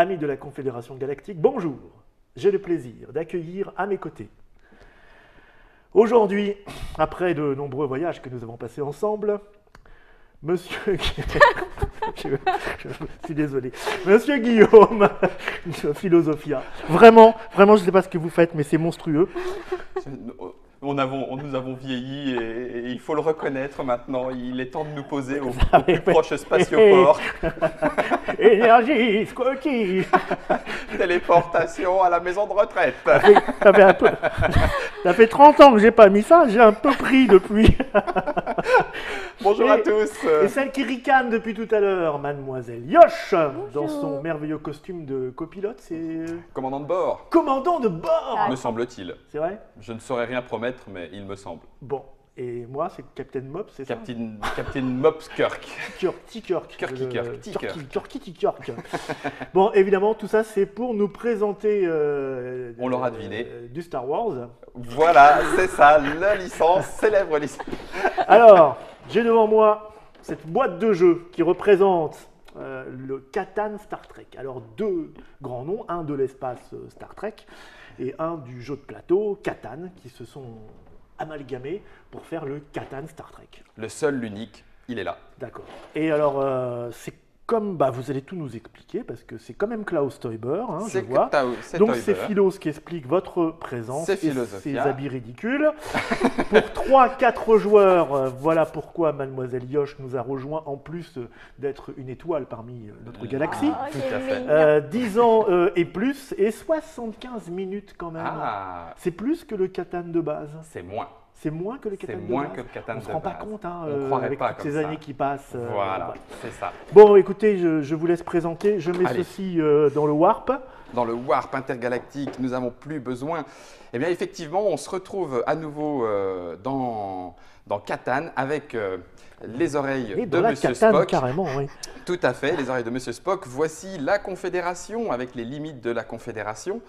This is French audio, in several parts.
amis de la Confédération Galactique, bonjour. J'ai le plaisir d'accueillir à mes côtés, aujourd'hui, après de nombreux voyages que nous avons passés ensemble, Monsieur... je suis désolé. Monsieur Guillaume, Philosophia. Vraiment, je ne sais pas ce que vous faites, mais c'est monstrueux. Nous avons vieilli et il faut le reconnaître maintenant. Il est temps de nous poser au plus proche spatioport. Énergie, Squawky. Téléportation à la maison de retraite. Ça fait 30 ans que j'ai pas mis ça, j'ai un peu pris depuis. Bonjour à tous. Et celle qui ricane depuis tout à l'heure, Mademoiselle Yosh, dans son merveilleux costume de copilote, c'est... Commandant de bord. Commandant de bord. Me semble-t-il. C'est vrai? Je ne saurais rien promettre, mais il me semble. Bon, et moi, c'est Captain Mop, c'est ça? Captain Mops Kirk. T-Kirk. Kirky. T-Kirk. Bon, évidemment, tout ça, c'est pour nous présenter... On l'aura deviné. Du Star Wars. Voilà, c'est ça, la licence, célèbre licence. Alors, j'ai devant moi cette boîte de jeu qui représente le Catan Star Trek. Alors, deux grands noms, un de l'espace Star Trek et un du jeu de plateau Catan, qui se sont amalgamés pour faire le Catan Star Trek. Le seul, l'unique, il est là. D'accord. Et alors, c'est comme, vous allez tout nous expliquer, parce que c'est quand même Klaus Teuber, hein, je vois. Donc c'est Philos qui explique votre présence et ses habits ridicules. Pour 3-4 joueurs, voilà pourquoi Mademoiselle Yosh nous a rejoint, en plus d'être une étoile parmi notre galaxie. Tout à fait. 10 ans et plus, et 75 minutes quand même. Ah. C'est plus que le Catan de base. C'est moins. C'est moins que le Catan de base. C'est moins que le Catan de base. On ne se rend pas compte, hein, avec pas toutes ces années qui passent. Voilà, c'est ça. Bon, écoutez, je vous laisse présenter. Je mets ceci dans le Warp. Dans le Warp intergalactique, nous n'avons plus besoin. Eh bien, effectivement, on se retrouve à nouveau dans Catan avec les oreilles de Monsieur Spock. Carrément, oui. Tout à fait, les oreilles de Monsieur Spock. Voici la Confédération avec les limites de la Confédération.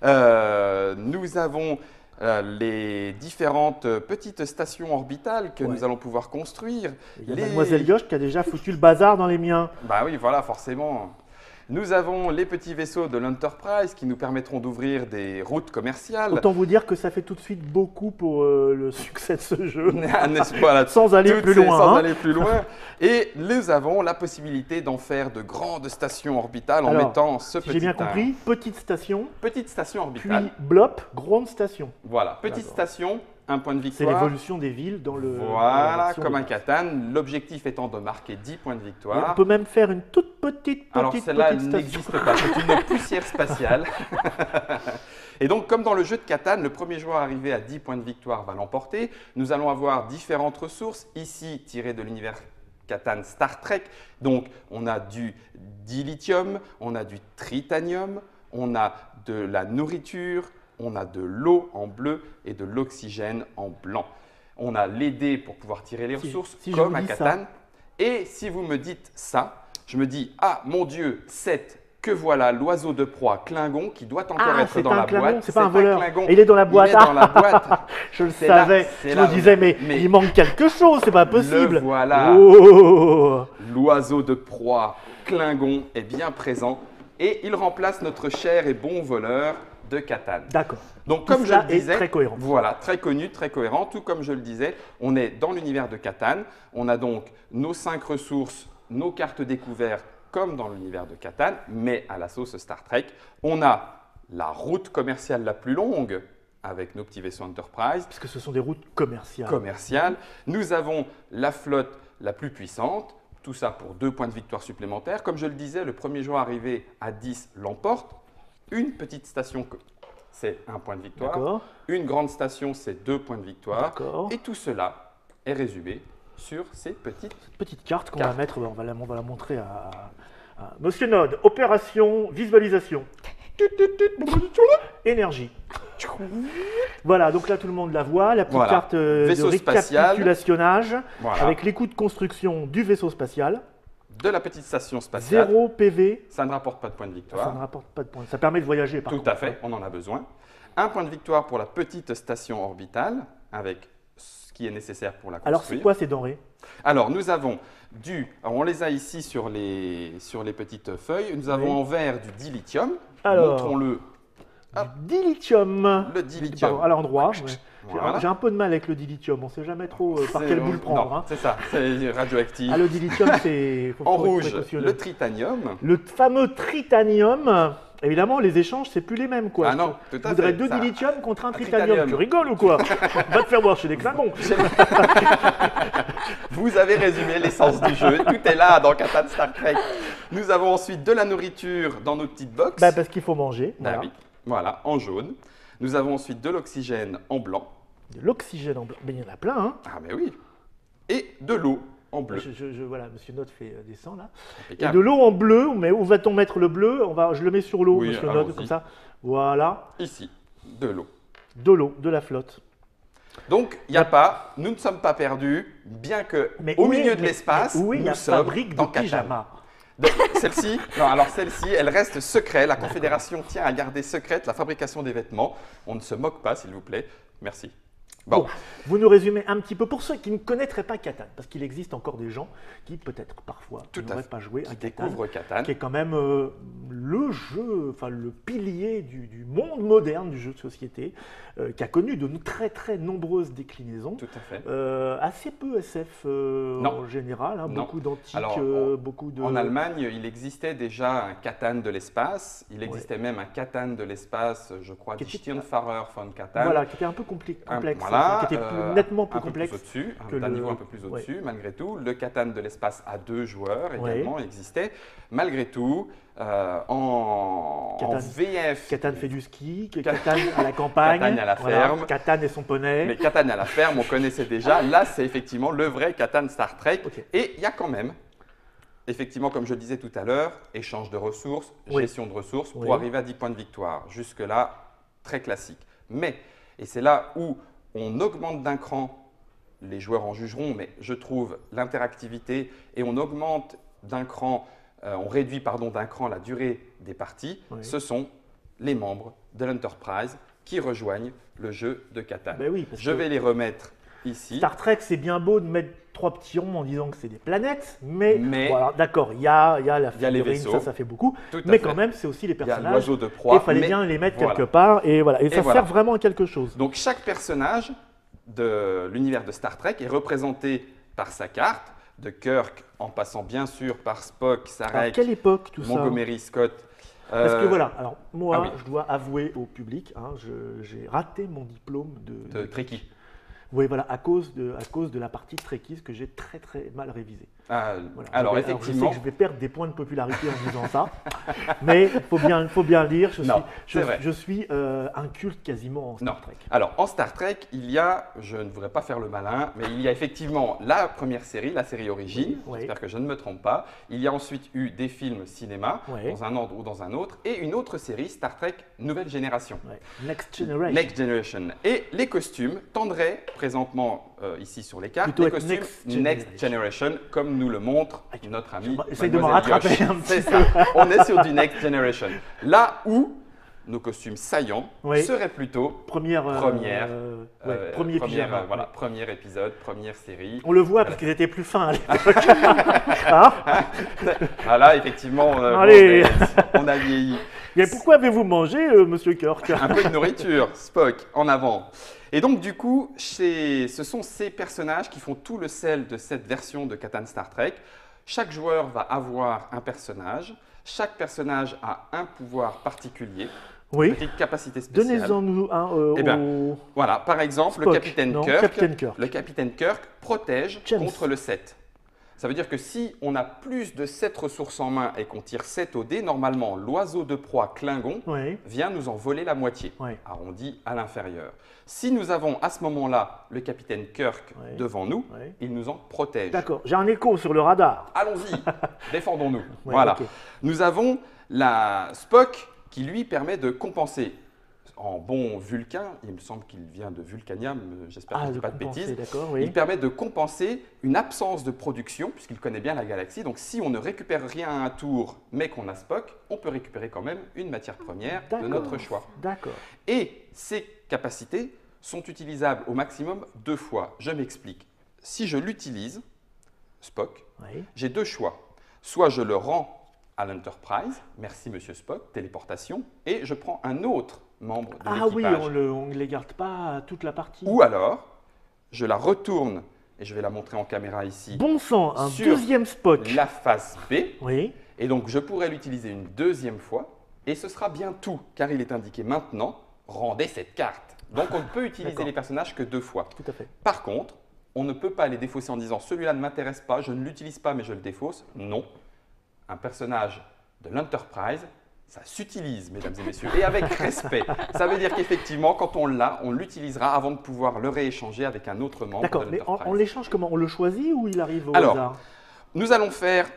Nous avons les différentes petites stations orbitales que nous allons pouvoir construire. Il y a Mademoiselle Yosh qui a déjà foutu le bazar dans les miens. Bah oui, voilà, forcément. Nous avons les petits vaisseaux de l'Enterprise qui nous permettront d'ouvrir des routes commerciales. Autant vous dire que ça fait tout de suite beaucoup pour le succès de ce jeu. Voilà, sans aller plus loin. Sans aller plus loin. Et nous avons la possibilité d'en faire de grandes stations orbitales en mettant ce petit... J'ai bien compris, petite station. Petite station orbitale. Puis blop, grande station. Voilà, petite station. Un point de victoire. C'est l'évolution des villes dans le... Voilà, comme un Catan. L'objectif étant de marquer 10 points de victoire. Et on peut même faire une toute petite Alors celle-là, elle station. n'existe pas. C'est une poussière spatiale. Et donc, comme dans le jeu de Catan, le premier joueur arrivé à 10 points de victoire va l'emporter. Nous allons avoir différentes ressources, ici tirées de l'univers Catan Star Trek. Donc, on a du dilithium, on a du tritanium, on a de la nourriture, on a de l'eau en bleu et de l'oxygène en blanc. On a les dés pour pouvoir tirer les ressources, comme à Catan. Et si vous me dites ça, je me dis « Ah, mon Dieu, 7, que voilà l'oiseau de proie Klingon qui doit encore être dans la boîte. » C'est pas un voleur. Et il est dans la boîte. Il est dans la boîte. Je le savais. Je me disais, mais il manque quelque chose, c'est pas possible. Le voilà. Oh. L'oiseau de proie Klingon est bien présent et il remplace notre cher et bon voleur de Catan. D'accord. Donc, comme je le disais, très cohérent. Voilà, très connu, très cohérent. Tout comme je le disais, on est dans l'univers de Catan. On a donc nos 5 ressources, nos cartes découvertes, comme dans l'univers de Catan, mais à la sauce Star Trek. On a la route commerciale la plus longue avec nos petits vaisseaux Enterprise. Puisque ce sont des routes commerciales. Nous avons la flotte la plus puissante. Tout ça pour 2 points de victoire supplémentaires. Comme je le disais, le premier joueur arrivé à 10 l'emporte. Une petite station, c'est 1 point de victoire. Une grande station, c'est 2 points de victoire. Et tout cela est résumé sur ces petites cartes qu'on va mettre. On va la montrer à Monsieur Node. Opération visualisation. Énergie. Voilà, donc là tout le monde la voit, la petite carte de récapitulationnage avec les coûts de construction du vaisseau spatial. De la petite station spatiale. 0 PV. Ça ne rapporte pas de points de victoire. Ça ne rapporte pas de points. Ça permet de voyager par contre. Tout à fait, on en a besoin. 1 point de victoire pour la petite station orbitale avec ce qui est nécessaire pour la construire. Alors, c'est quoi ces denrées? Alors, nous avons on les a ici sur les petites feuilles. Nous avons en vert du dilithium. Montrons-le. Du dilithium. Le dilithium. À l'endroit. Voilà. J'ai un peu de mal avec le dilithium. On ne sait jamais trop par quelle boule prendre. Non, c'est ça. C'est radioactif. Le dilithium, c'est... En rouge, le tritanium. Le fameux tritanium. Évidemment, les échanges, c'est plus les mêmes, quoi. Ah non, tout à fait. Je voudrais 2 dilithium contre un tritanium. Tu rigoles ou quoi? Va te faire voir chez les Klingons. Vous avez résumé l'essence du jeu. Tout est là dans Catan Star Trek. Nous avons ensuite de la nourriture dans nos petites box. Parce qu'il faut manger. Voilà. Oui. Voilà, en jaune. Nous avons ensuite de l'oxygène en blanc. De l'oxygène en blanc. Mais il y en a plein, hein? Ah, mais oui. Et de l'eau en bleu. Voilà, Monsieur Note fait descend là. Et de l'eau en bleu, mais où va-t-on mettre le bleu? Je le mets sur l'eau, oui, Monsieur Note, comme ça. Voilà. Ici, de l'eau. De l'eau, de la flotte. Donc, nous ne sommes pas perdus, bien qu'au milieu de l'espace, nous sommes dans Catan. Celle-ci, elle reste secrète. La Confédération tient à garder secrète la fabrication des vêtements. On ne se moque pas, s'il vous plaît. Merci. Bon, vous nous résumez un petit peu pour ceux qui ne connaîtraient pas Catan, parce qu'il existe encore des gens qui peut-être parfois n'auraient pas joué à Catan, qui est quand même le jeu, enfin le pilier du monde moderne du jeu de société, qui a connu de très très nombreuses déclinaisons. Tout à fait. Assez peu SF en général, hein, beaucoup d'antiques, beaucoup de... En Allemagne, il existait déjà un Catan de l'espace. Il existait même un Catan de l'espace, je crois, Die Stirnfahrer von Catan. Voilà, qui était un peu complexe. Voilà, qui était nettement plus complexe. Un niveau un peu plus au-dessus, malgré tout. Le Catan de l'espace à 2 joueurs également existait. Malgré tout, en VF. Catan fait du ski, Catan à la campagne. Catan à la ferme. Catan et son poney. Mais Catan à la ferme, on connaissait déjà. Là, c'est effectivement le vrai Catan Star Trek. Et il y a quand même, effectivement, comme je le disais tout à l'heure, échange de ressources, gestion de ressources pour arriver à 10 points de victoire. Jusque-là, très classique. Mais, et c'est là où on augmente d'un cran, les joueurs en jugeront, mais je trouve l'interactivité et on augmente d'un cran, on réduit d'un cran la durée des parties, ce sont les membres de l'Enterprise qui rejoignent le jeu de Catan. Je vais les remettre ici. Star Trek, c'est bien beau de mettre 3 petits ronds en disant que c'est des planètes, mais voilà, d'accord, il y a la figurine, ça fait beaucoup, mais quand même, c'est aussi les personnages. Il y a l'oiseau de proie. Il fallait bien les mettre quelque part, et voilà, et ça sert vraiment à quelque chose. Donc chaque personnage de l'univers de Star Trek est représenté par sa carte, de Kirk en passant bien sûr par Spock, Sarek, quelle époque tout Montgomery, Scott. Parce que voilà, alors moi, je dois avouer au public, j'ai raté mon diplôme de Trekkie. Oui, voilà, à cause de la partie Trekkies que j'ai très très mal révisée. Voilà. Alors effectivement, je sais que je vais perdre des points de popularité en disant ça, mais il faut bien le dire, je suis un culte quasiment en Star Trek. Alors en Star Trek, je ne voudrais pas faire le malin, mais il y a effectivement la première série, la série Origine, j'espère que je ne me trompe pas. Il y a ensuite eu des films cinéma, dans un ordre ou dans un autre, et une autre série, Star Trek Nouvelle Génération. Next Generation. Next Generation. Et les costumes tendraient présentement ici sur les cartes, les costumes Next Generation, comme nous le montre notre ami. Essaye de me rattraper un petit peu. On est sur du Next Generation. Là où nos costumes saillants seraient plutôt premier épisode, première série. On le voit parce qu'ils étaient plus fins à l'époque. Voilà, effectivement, on a vieilli. Mais pourquoi avez-vous mangé, Monsieur Kirk? Un peu de nourriture, Spock, en avant. Et donc, du coup, ce sont ces personnages qui font tout le sel de cette version de Catan Star Trek. Chaque joueur va avoir un personnage. Chaque personnage a un pouvoir particulier, une petite capacité spéciale. Donnez-en-nous un voilà, par exemple, Spock, le Capitaine Kirk. Le Capitaine Kirk protège contre le 7. Ça veut dire que si on a plus de 7 ressources en main et qu'on tire 7 au dé, normalement, l'oiseau de proie Klingon vient nous en voler la moitié, arrondi à l'inférieur. Si nous avons à ce moment-là le Capitaine Kirk devant nous, il nous en protège. D'accord, j'ai un écho sur le radar. Allons-y, défendons-nous. Voilà. Nous avons la Spock qui lui permet de compenser. En bon vulcain, il me semble qu'il vient de Vulcanium, j'espère que je ne dis pas de bêtises. Il permet de compenser une absence de production, puisqu'il connaît bien la galaxie. Donc si on ne récupère rien à un tour, mais qu'on a Spock, on peut récupérer quand même une matière première de notre choix. D'accord. Et ces capacités sont utilisables au maximum 2 fois. Je m'explique. Si je l'utilise, Spock, j'ai 2 choix. Soit je le rends à l'Enterprise, merci monsieur Spock, téléportation, et je prends un autre membre de l'équipage. Ah oui, on ne les garde pas toute la partie. Ou alors, je la retourne, et je vais la montrer en caméra ici. Bon sang, un deuxième Spock. La face B. Oui. Et donc, je pourrais l'utiliser une 2e fois, et ce sera bien tout, car il est indiqué maintenant, rendez cette carte. Donc, on ne peut utiliser les personnages que 2 fois. Tout à fait. Par contre, on ne peut pas les défausser en disant « celui-là ne m'intéresse pas, je ne l'utilise pas, mais je le défausse ». Non. Un personnage de l'Enterprise, ça s'utilise, mesdames et messieurs, et avec respect. Ça veut dire qu'effectivement, quand on l'a, on l'utilisera avant de pouvoir le rééchanger avec un autre membre de l'Enterprise. D'accord, mais on l'échange comment? On le choisit ou il arrive au hasard? Nous allons faire,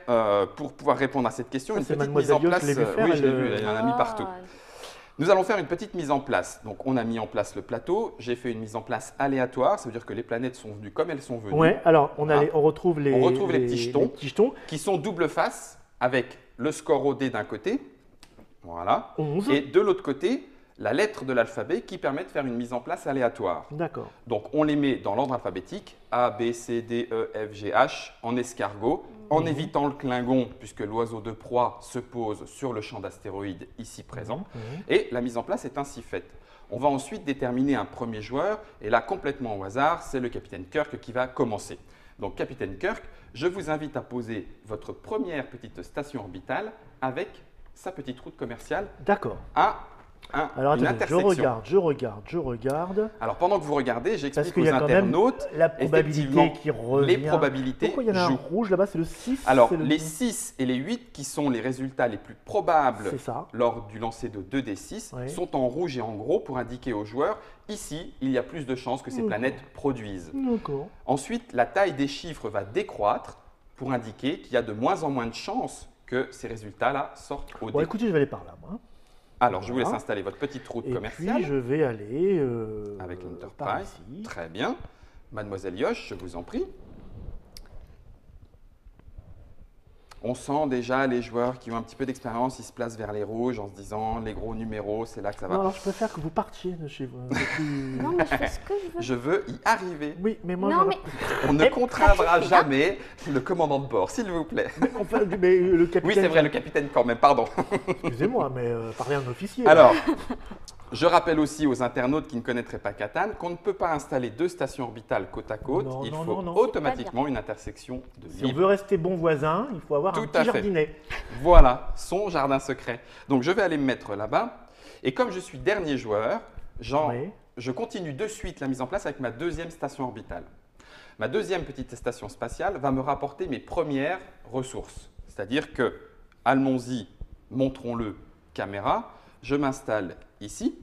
pour pouvoir répondre à cette question, une petite mise en place. Oui, je l'ai vu, il y en a mis partout. Nous allons faire une petite mise en place. Donc, on a mis en place le plateau. J'ai fait une mise en place aléatoire. Ça veut dire que les planètes sont venues comme elles sont venues. Oui, alors on retrouve les petits jetons qui sont double face avec le score OD d'un côté. Voilà. 11. Et de l'autre côté, la lettre de l'alphabet qui permet de faire une mise en place aléatoire. D'accord. Donc, on les met dans l'ordre alphabétique, A, B, C, D, E, F, G, H, en escargot, en évitant le Klingon, puisque l'oiseau de proie se pose sur le champ d'astéroïdes ici présent. Et la mise en place est ainsi faite. On va ensuite déterminer un premier joueur, et là, complètement au hasard, c'est le capitaine Kirk qui va commencer. Donc, capitaine Kirk, je vous invite à poser votre première petite station orbitale avec sa petite route commerciale. D'accord. Alors, attendez, je regarde. Alors, pendant que vous regardez, j'explique aux internautes la probabilité qui revient. Les probabilités. Pourquoi il y en a un rouge là-bas? C'est le 6. Alors, les 6 et les 8, qui sont les résultats les plus probables lors du lancer de 2d6, sont en rouge et en gros pour indiquer aux joueurs, ici, il y a plus de chances que ces planètes produisent. Ensuite, la taille des chiffres va décroître pour indiquer qu'il y a de moins en moins de chances que ces résultats-là sortent au dé. Bon, écoutez, je vais aller par là, moi. Alors, je vous laisse installer votre petite route commerciale. Puis, je vais aller avec l'Enterprise. Très bien. Mademoiselle Yosh, je vous en prie. On sent déjà les joueurs qui ont un petit peu d'expérience, ils se placent vers les rouges en se disant les gros numéros, c'est là que ça va. Non, alors je préfère que vous partiez de chez vous. Non, mais je fais ce que je veux. Je veux y arriver. Oui, mais moi, on ne contraindra jamais le commandant de bord, s'il vous plaît. Mais le capitaine... Oui, c'est vrai, le capitaine quand même, pardon. Excusez-moi, mais parlez à un officier. Alors, je rappelle aussi aux internautes qui ne connaîtraient pas Catan qu'on ne peut pas installer 2 stations orbitales côte à côte. Il faut automatiquement une intersection de libre. Si on veut rester bon voisin, il faut avoir un petit jardinet. Voilà, son jardin secret. Donc, je vais aller me mettre là-bas. Et comme je suis dernier joueur, je continue de suite la mise en place avec ma 2e station orbitale. Ma 2e petite station spatiale va me rapporter mes premières ressources. C'est-à-dire que, allons-y, montrons-le, caméra, je m'installe ici,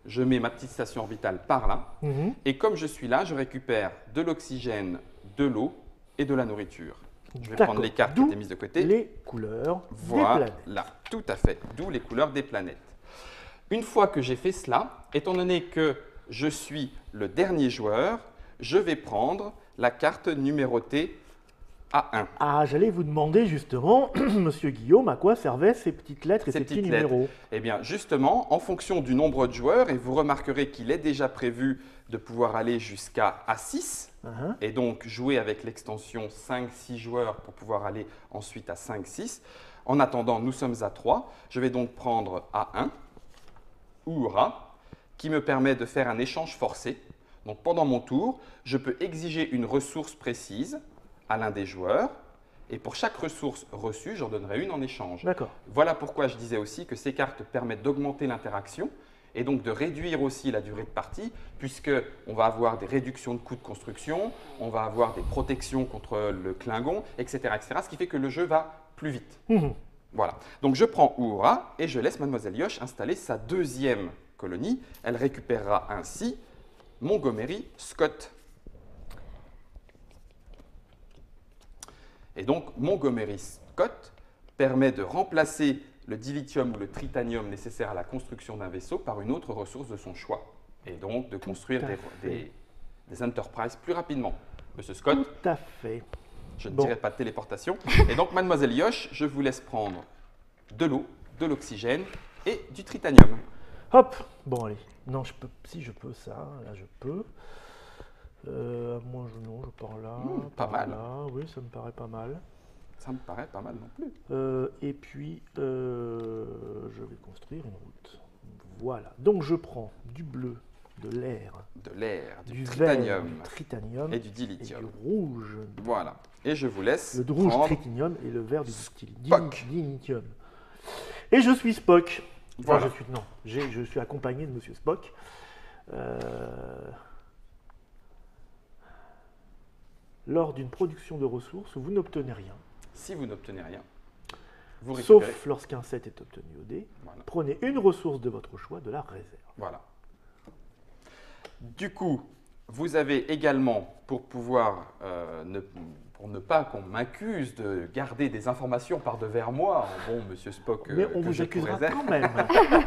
je mets ma petite station orbitale par là, et comme je suis là, je récupère de l'oxygène, de l'eau et de la nourriture. Je vais prendre les cartes qui étaient mises de côté. Les couleurs des planètes. Voilà, tout à fait, d'où les couleurs des planètes. Une fois que j'ai fait cela, étant donné que je suis le dernier joueur, je vais prendre la carte numérotée A1. Ah, j'allais vous demander justement, monsieur Guillaume, à quoi servaient ces petites lettres et ces petits numéros? Eh bien, justement, en fonction du nombre de joueurs, et vous remarquerez qu'il est déjà prévu de pouvoir aller jusqu'à A6, et donc jouer avec l'extension 5-6 joueurs pour pouvoir aller ensuite à 5-6. En attendant, nous sommes à 3. Je vais donc prendre A1, Uhura, qui me permet de faire un échange forcé. Donc, pendant mon tour, je peux exiger une ressource précise à l'un des joueurs, et pour chaque ressource reçue, j'en donnerai une en échange. D'accord. Voilà pourquoi je disais aussi que ces cartes permettent d'augmenter l'interaction et donc de réduire aussi la durée de partie, puisqu'on va avoir des réductions de coûts de construction, on va avoir des protections contre le Klingon, etc., ce qui fait que le jeu va plus vite. Voilà. Donc je prends Uhura et je laisse Mademoiselle Yosh installer sa 2e colonie. Elle récupérera ainsi Montgomery Scott. Et donc, Montgomery Scott permet de remplacer le dilithium ou le tritanium nécessaire à la construction d'un vaisseau par une autre ressource de son choix. Et donc, de construire des Enterprises plus rapidement. Monsieur Scott, tout à fait. Je ne dirai pas de téléportation. Et donc, Mademoiselle Yosh, je vous laisse prendre de l'eau, de l'oxygène et du tritanium. Hop, bon allez. Non, je peux. Si je peux ça, là je peux. Moi non, je pars là. Pas mal. Là. Oui, ça me paraît pas mal. Ça me paraît pas mal non plus. Et puis, je vais construire une route. Voilà. Donc je prends du bleu, de l'air, du tritanium et du dilithium. Et du rouge. Voilà. Et je vous laisse le rouge tritanium et le vert du dilithium. Et je suis Spock. Enfin, voilà. Je suis accompagné de Monsieur Spock. Lors d'une production de ressources, vous n'obtenez rien. Si vous n'obtenez rien, vous récupérez. Sauf lorsqu'un set est obtenu au dé. Voilà. Prenez une ressource de votre choix de la réserve. Voilà. Du coup, vous avez également, pour pouvoir, pour ne pas qu'on m'accuse de garder des informations par devers moi, bon, Monsieur Spock, mais on vous accusera quand même,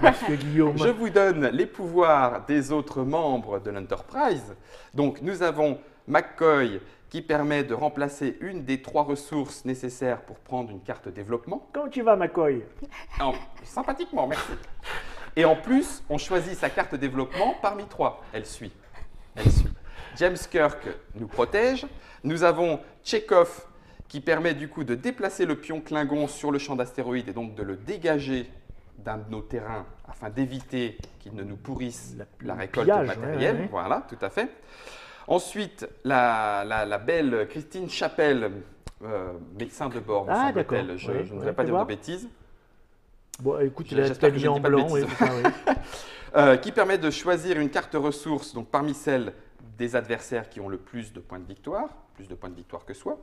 Monsieur Guillaume. Je vous donne les pouvoirs des autres membres de l'Enterprise. Donc, nous avons McCoy, qui permet de remplacer une des 3 ressources nécessaires pour prendre une carte développement. Comment tu vas, McCoy? Sympathiquement, merci. Et en plus, on choisit sa carte développement parmi 3. Elle suit. James Kirk nous protège. Nous avons Chekhov, qui permet du coup de déplacer le pion Klingon sur le champ d'astéroïdes et donc de le dégager d'un de nos terrains afin d'éviter qu'il ne nous pourrisse la récolte de matériel. Ouais. Voilà, tout à fait. Ensuite, la belle Christine Chapelle, médecin de bord, me semble-t-elle. Je ne voudrais pas dire de bêtises. Bon, écoute, il a mis en blanc. Qui permet de choisir une carte ressource donc, parmi celles des adversaires qui ont le plus de points de victoire que soi.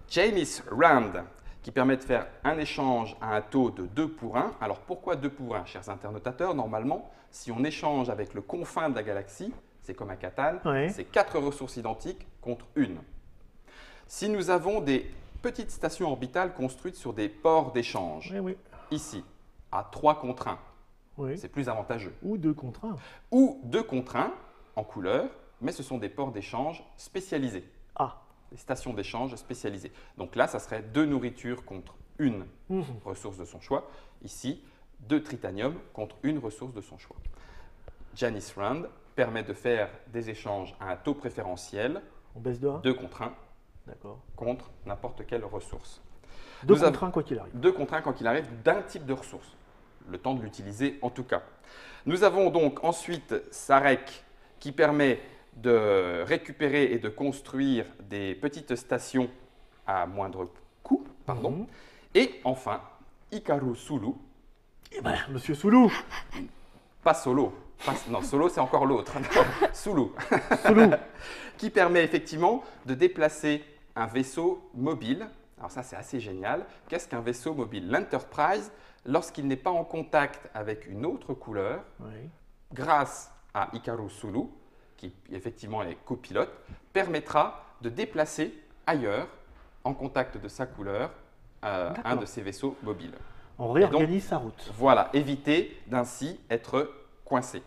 Janice Rand, qui permet de faire un échange à un taux de 2 pour 1. Alors pourquoi 2 pour 1, chers internotateurs? Normalement, si on échange avec le confin de la galaxie, c'est comme à Catan, c'est 4 ressources identiques contre 1. Si nous avons des petites stations orbitales construites sur des ports d'échange, ici, à 3 contre 1, c'est plus avantageux. Ou 2 contre 1. Ou 2 contre 1 en couleur, mais ce sont des ports d'échange spécialisés. Des stations d'échange spécialisées. Donc là, ça serait 2 nourritures contre 1 ressource de son choix. Ici, 2 tritanium contre 1 ressource de son choix. Janice Rand permet de faire des échanges à un taux préférentiel. On baisse de 1 2 contre 1 contre n'importe quelle ressource. 2 contre 1 quoi qu'il arrive. 2 contre 1 quand il arrive d'un type de ressource. Le temps de l'utiliser en tout cas. Nous avons donc ensuite Sarek qui permet de récupérer et de construire des petites stations à moindre coût. Et enfin, Hikaru Sulu. Monsieur Sulu. Pas Solo. Non, Solo, c'est encore l'autre. Sulu. Qui permet effectivement de déplacer un vaisseau mobile. Alors ça, c'est assez génial. Qu'est-ce qu'un vaisseau mobile? L'Enterprise, lorsqu'il n'est pas en contact avec une autre couleur, grâce à Hikaru Sulu, qui effectivement est copilote, permettra de déplacer ailleurs, en contact de sa couleur, un de ces vaisseaux mobiles. On réorganise sa route. Voilà, éviter d'ainsi être coincé.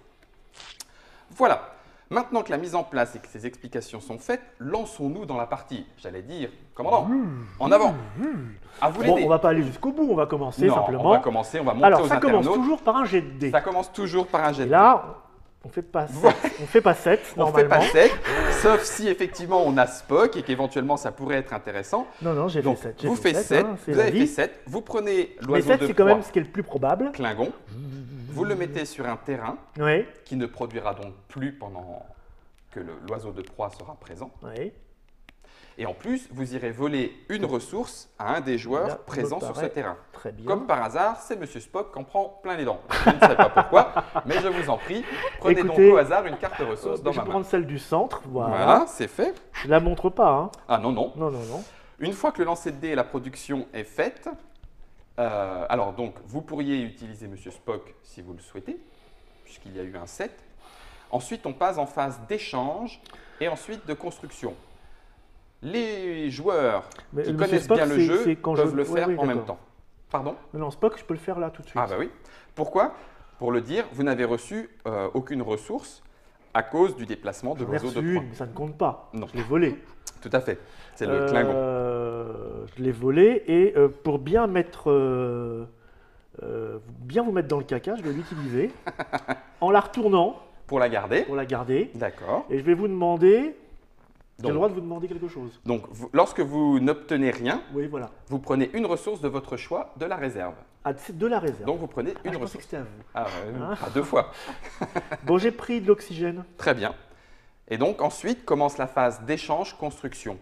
Voilà. Maintenant que la mise en place et que ces explications sont faites, lançons-nous dans la partie. J'allais dire, commandant, en avant. À vous l'aider. On ne va pas aller jusqu'au bout, on va commencer simplement. On va commencer, on va monter aux internautes. Alors, ça commence toujours par un jet de dés. Ça commence toujours par un jet de dés. Là, on ne fait pas 7, on fait pas 7 normalement. On ne fait pas 7, sauf si effectivement on a Spock et qu'éventuellement ça pourrait être intéressant. Non, j'ai fait 7. Vous faites 7, vous avez fait 7, vous prenez l'oiseau de proie. 7, c'est quand même ce qui est le plus probable. Klingon. Vous le mettez sur un terrain qui ne produira donc plus pendant que l'oiseau de proie sera présent. Et en plus, vous irez voler une ressource à un des joueurs présents sur ce terrain. Très bien. Comme par hasard, c'est Monsieur Spock qui en prend plein les dents. Je ne sais pas pourquoi, mais je vous en prie, prenez donc au hasard une carte ressource dans ma main. Je vais prendre celle du centre. Voilà, c'est fait. Je ne la montre pas. Hein. Ah non. Non. Une fois que le lancer de dés et la production est faite, alors donc, vous pourriez utiliser Monsieur Spock si vous le souhaitez, puisqu'il y a eu un 7. Ensuite, on passe en phase d'échange et ensuite de construction. Les joueurs qui connaissent bien le jeu peuvent le faire en même temps. Pardon? Non, Spock, je peux le faire là tout de suite. Ah bah oui. Pourquoi? Pour le dire, vous n'avez reçu aucune ressource à cause du déplacement de l'oiseau de proie. Mais ça ne compte pas. Non. Je l'ai volé. Tout à fait. C'est le Klingon. Je l'ai volé et pour bien mettre bien vous mettre dans le caca, je vais l'utiliser en la retournant. Pour la garder. Pour la garder. D'accord. Et je vais vous demander... J'ai le droit de vous demander quelque chose. Donc, lorsque vous n'obtenez rien, oui, voilà. Vous prenez une ressource de votre choix de la réserve. Ah, c'est de la réserve. Donc, vous prenez une ressource. Je pensais que c'était à vous. Ah, à 2 fois. Bon, j'ai pris de l'oxygène. Très bien. Et donc, ensuite, commence la phase d'échange-construction.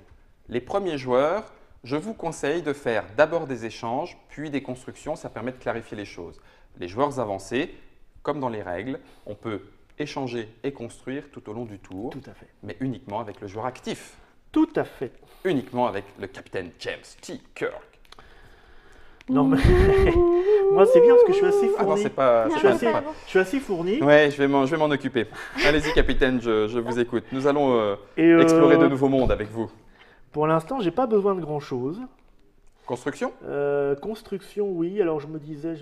Les premiers joueurs, je vous conseille de faire d'abord des échanges, puis des constructions. Ça permet de clarifier les choses. Les joueurs avancés, comme dans les règles, on peut échanger et construire tout au long du tour. Tout à fait. Mais uniquement avec le joueur actif. Tout à fait. Uniquement avec le capitaine James T. Kirk. Non, mais moi c'est bien parce que je suis assez fourni. Ah non, c'est pas, je suis assez fourni. Ouais, je vais m'en occuper. Allez-y, capitaine, je vous écoute. Nous allons explorer de nouveaux mondes avec vous. Pour l'instant, j'ai pas besoin de grand-chose. Construction Construction, oui. Alors je me disais,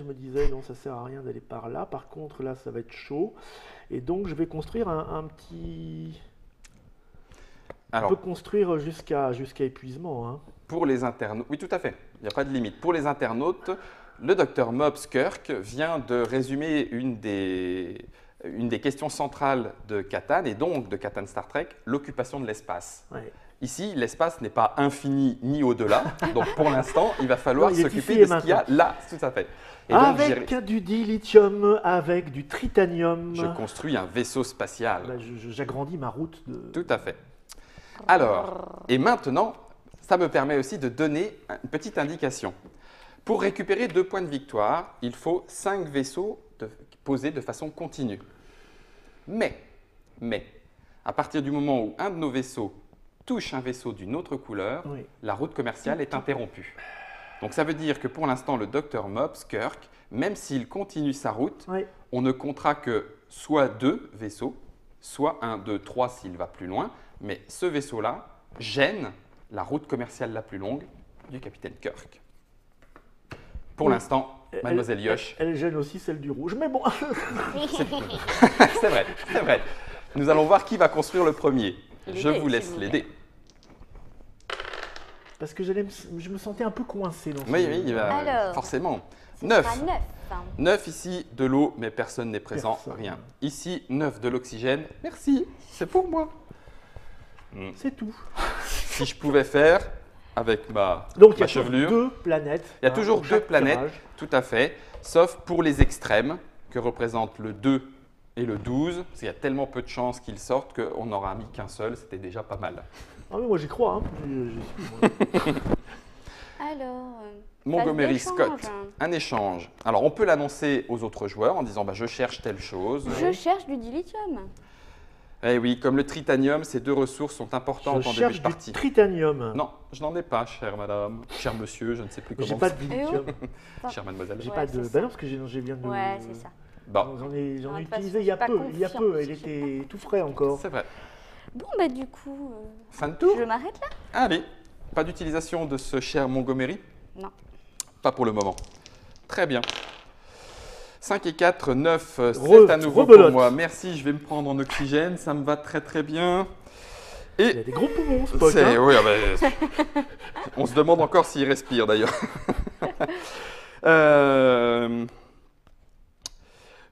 non, ça sert à rien d'aller par là. Par contre, là, ça va être chaud. Et donc, je vais construire un petit... On peut construire jusqu'à épuisement. Hein. Pour les internautes, oui, tout à fait. Il n'y a pas de limite. Pour les internautes, le Dr Mobs Kirk vient de résumer une des questions centrales de Catan, et donc de Catan Star Trek, l'occupation de l'espace. Ouais. Ici, l'espace n'est pas infini ni au-delà. Donc, pour l'instant, il va falloir s'occuper de ce qu'il y a là. Tout à fait. Et donc, avec du dilithium, avec du tritanium. Je construis un vaisseau spatial. Bah, j'agrandis ma route. Tout à fait. Alors, et maintenant, ça me permet aussi de donner une petite indication. Pour récupérer 2 points de victoire, il faut 5 vaisseaux posés de façon continue. Mais, à partir du moment où un de nos vaisseaux touche un vaisseau d'une autre couleur, oui, la route commerciale est interrompue. Donc ça veut dire que pour l'instant, le Dr Mobs Kirk, même s'il continue sa route, oui, on ne comptera que soit 2 vaisseaux, soit 1, 2, 3 s'il va plus loin, mais ce vaisseau-là gêne la route commerciale la plus longue du capitaine Kirk. Pour l'instant, Mademoiselle Yosh... Elle gêne aussi celle du rouge, mais bon... C'est vrai, c'est vrai. Nous allons voir qui va construire le premier. Je vous laisse l'aider. Parce que je me sentais un peu coincé dans ce oui, forcément. 9. 9 ici, de l'eau, mais personne n'est présent, rien. Ici, 9 de l'oxygène. Merci, c'est pour moi. C'est tout. Si je pouvais faire avec ma chevelure. Donc, il y a 2 planètes. Il y a toujours 2 planètes, tout à fait, sauf pour les extrêmes, que représentent le 2 et le 12. Parce qu'il y a tellement peu de chances qu'ils sortent qu'on n'aura mis qu'un seul, c'était déjà pas mal. Ah oui, moi j'y crois. Hein. Alors, Montgomery Scott, un échange. Alors, on peut l'annoncer aux autres joueurs en disant je cherche telle chose. Je cherche du dilithium. Eh oui, comme le tritanium, ces 2 ressources sont importantes en début de partie. Du tritanium. Non, je n'en ai pas, chère madame, cher monsieur, je ne sais plus comment. J'ai pas de dilithium. Chère mademoiselle. J'ai pas de. Bah non, parce que j'ai bien de. Ouais, c'est ça. Bon. J'en ai utilisé il y a peu. Il était tout frais encore. C'est vrai. Bon, bah du coup. Fin de tour. Je m'arrête là. Allez, pas d'utilisation de ce cher Montgomery? Non. Pas pour le moment. Très bien. 5 et 4, 9, c'est à nouveau pour moi. Merci, je vais me prendre en oxygène, ça me va très très bien. Et il a des gros poumons, Spock. Oui, on se demande encore s'il respire d'ailleurs.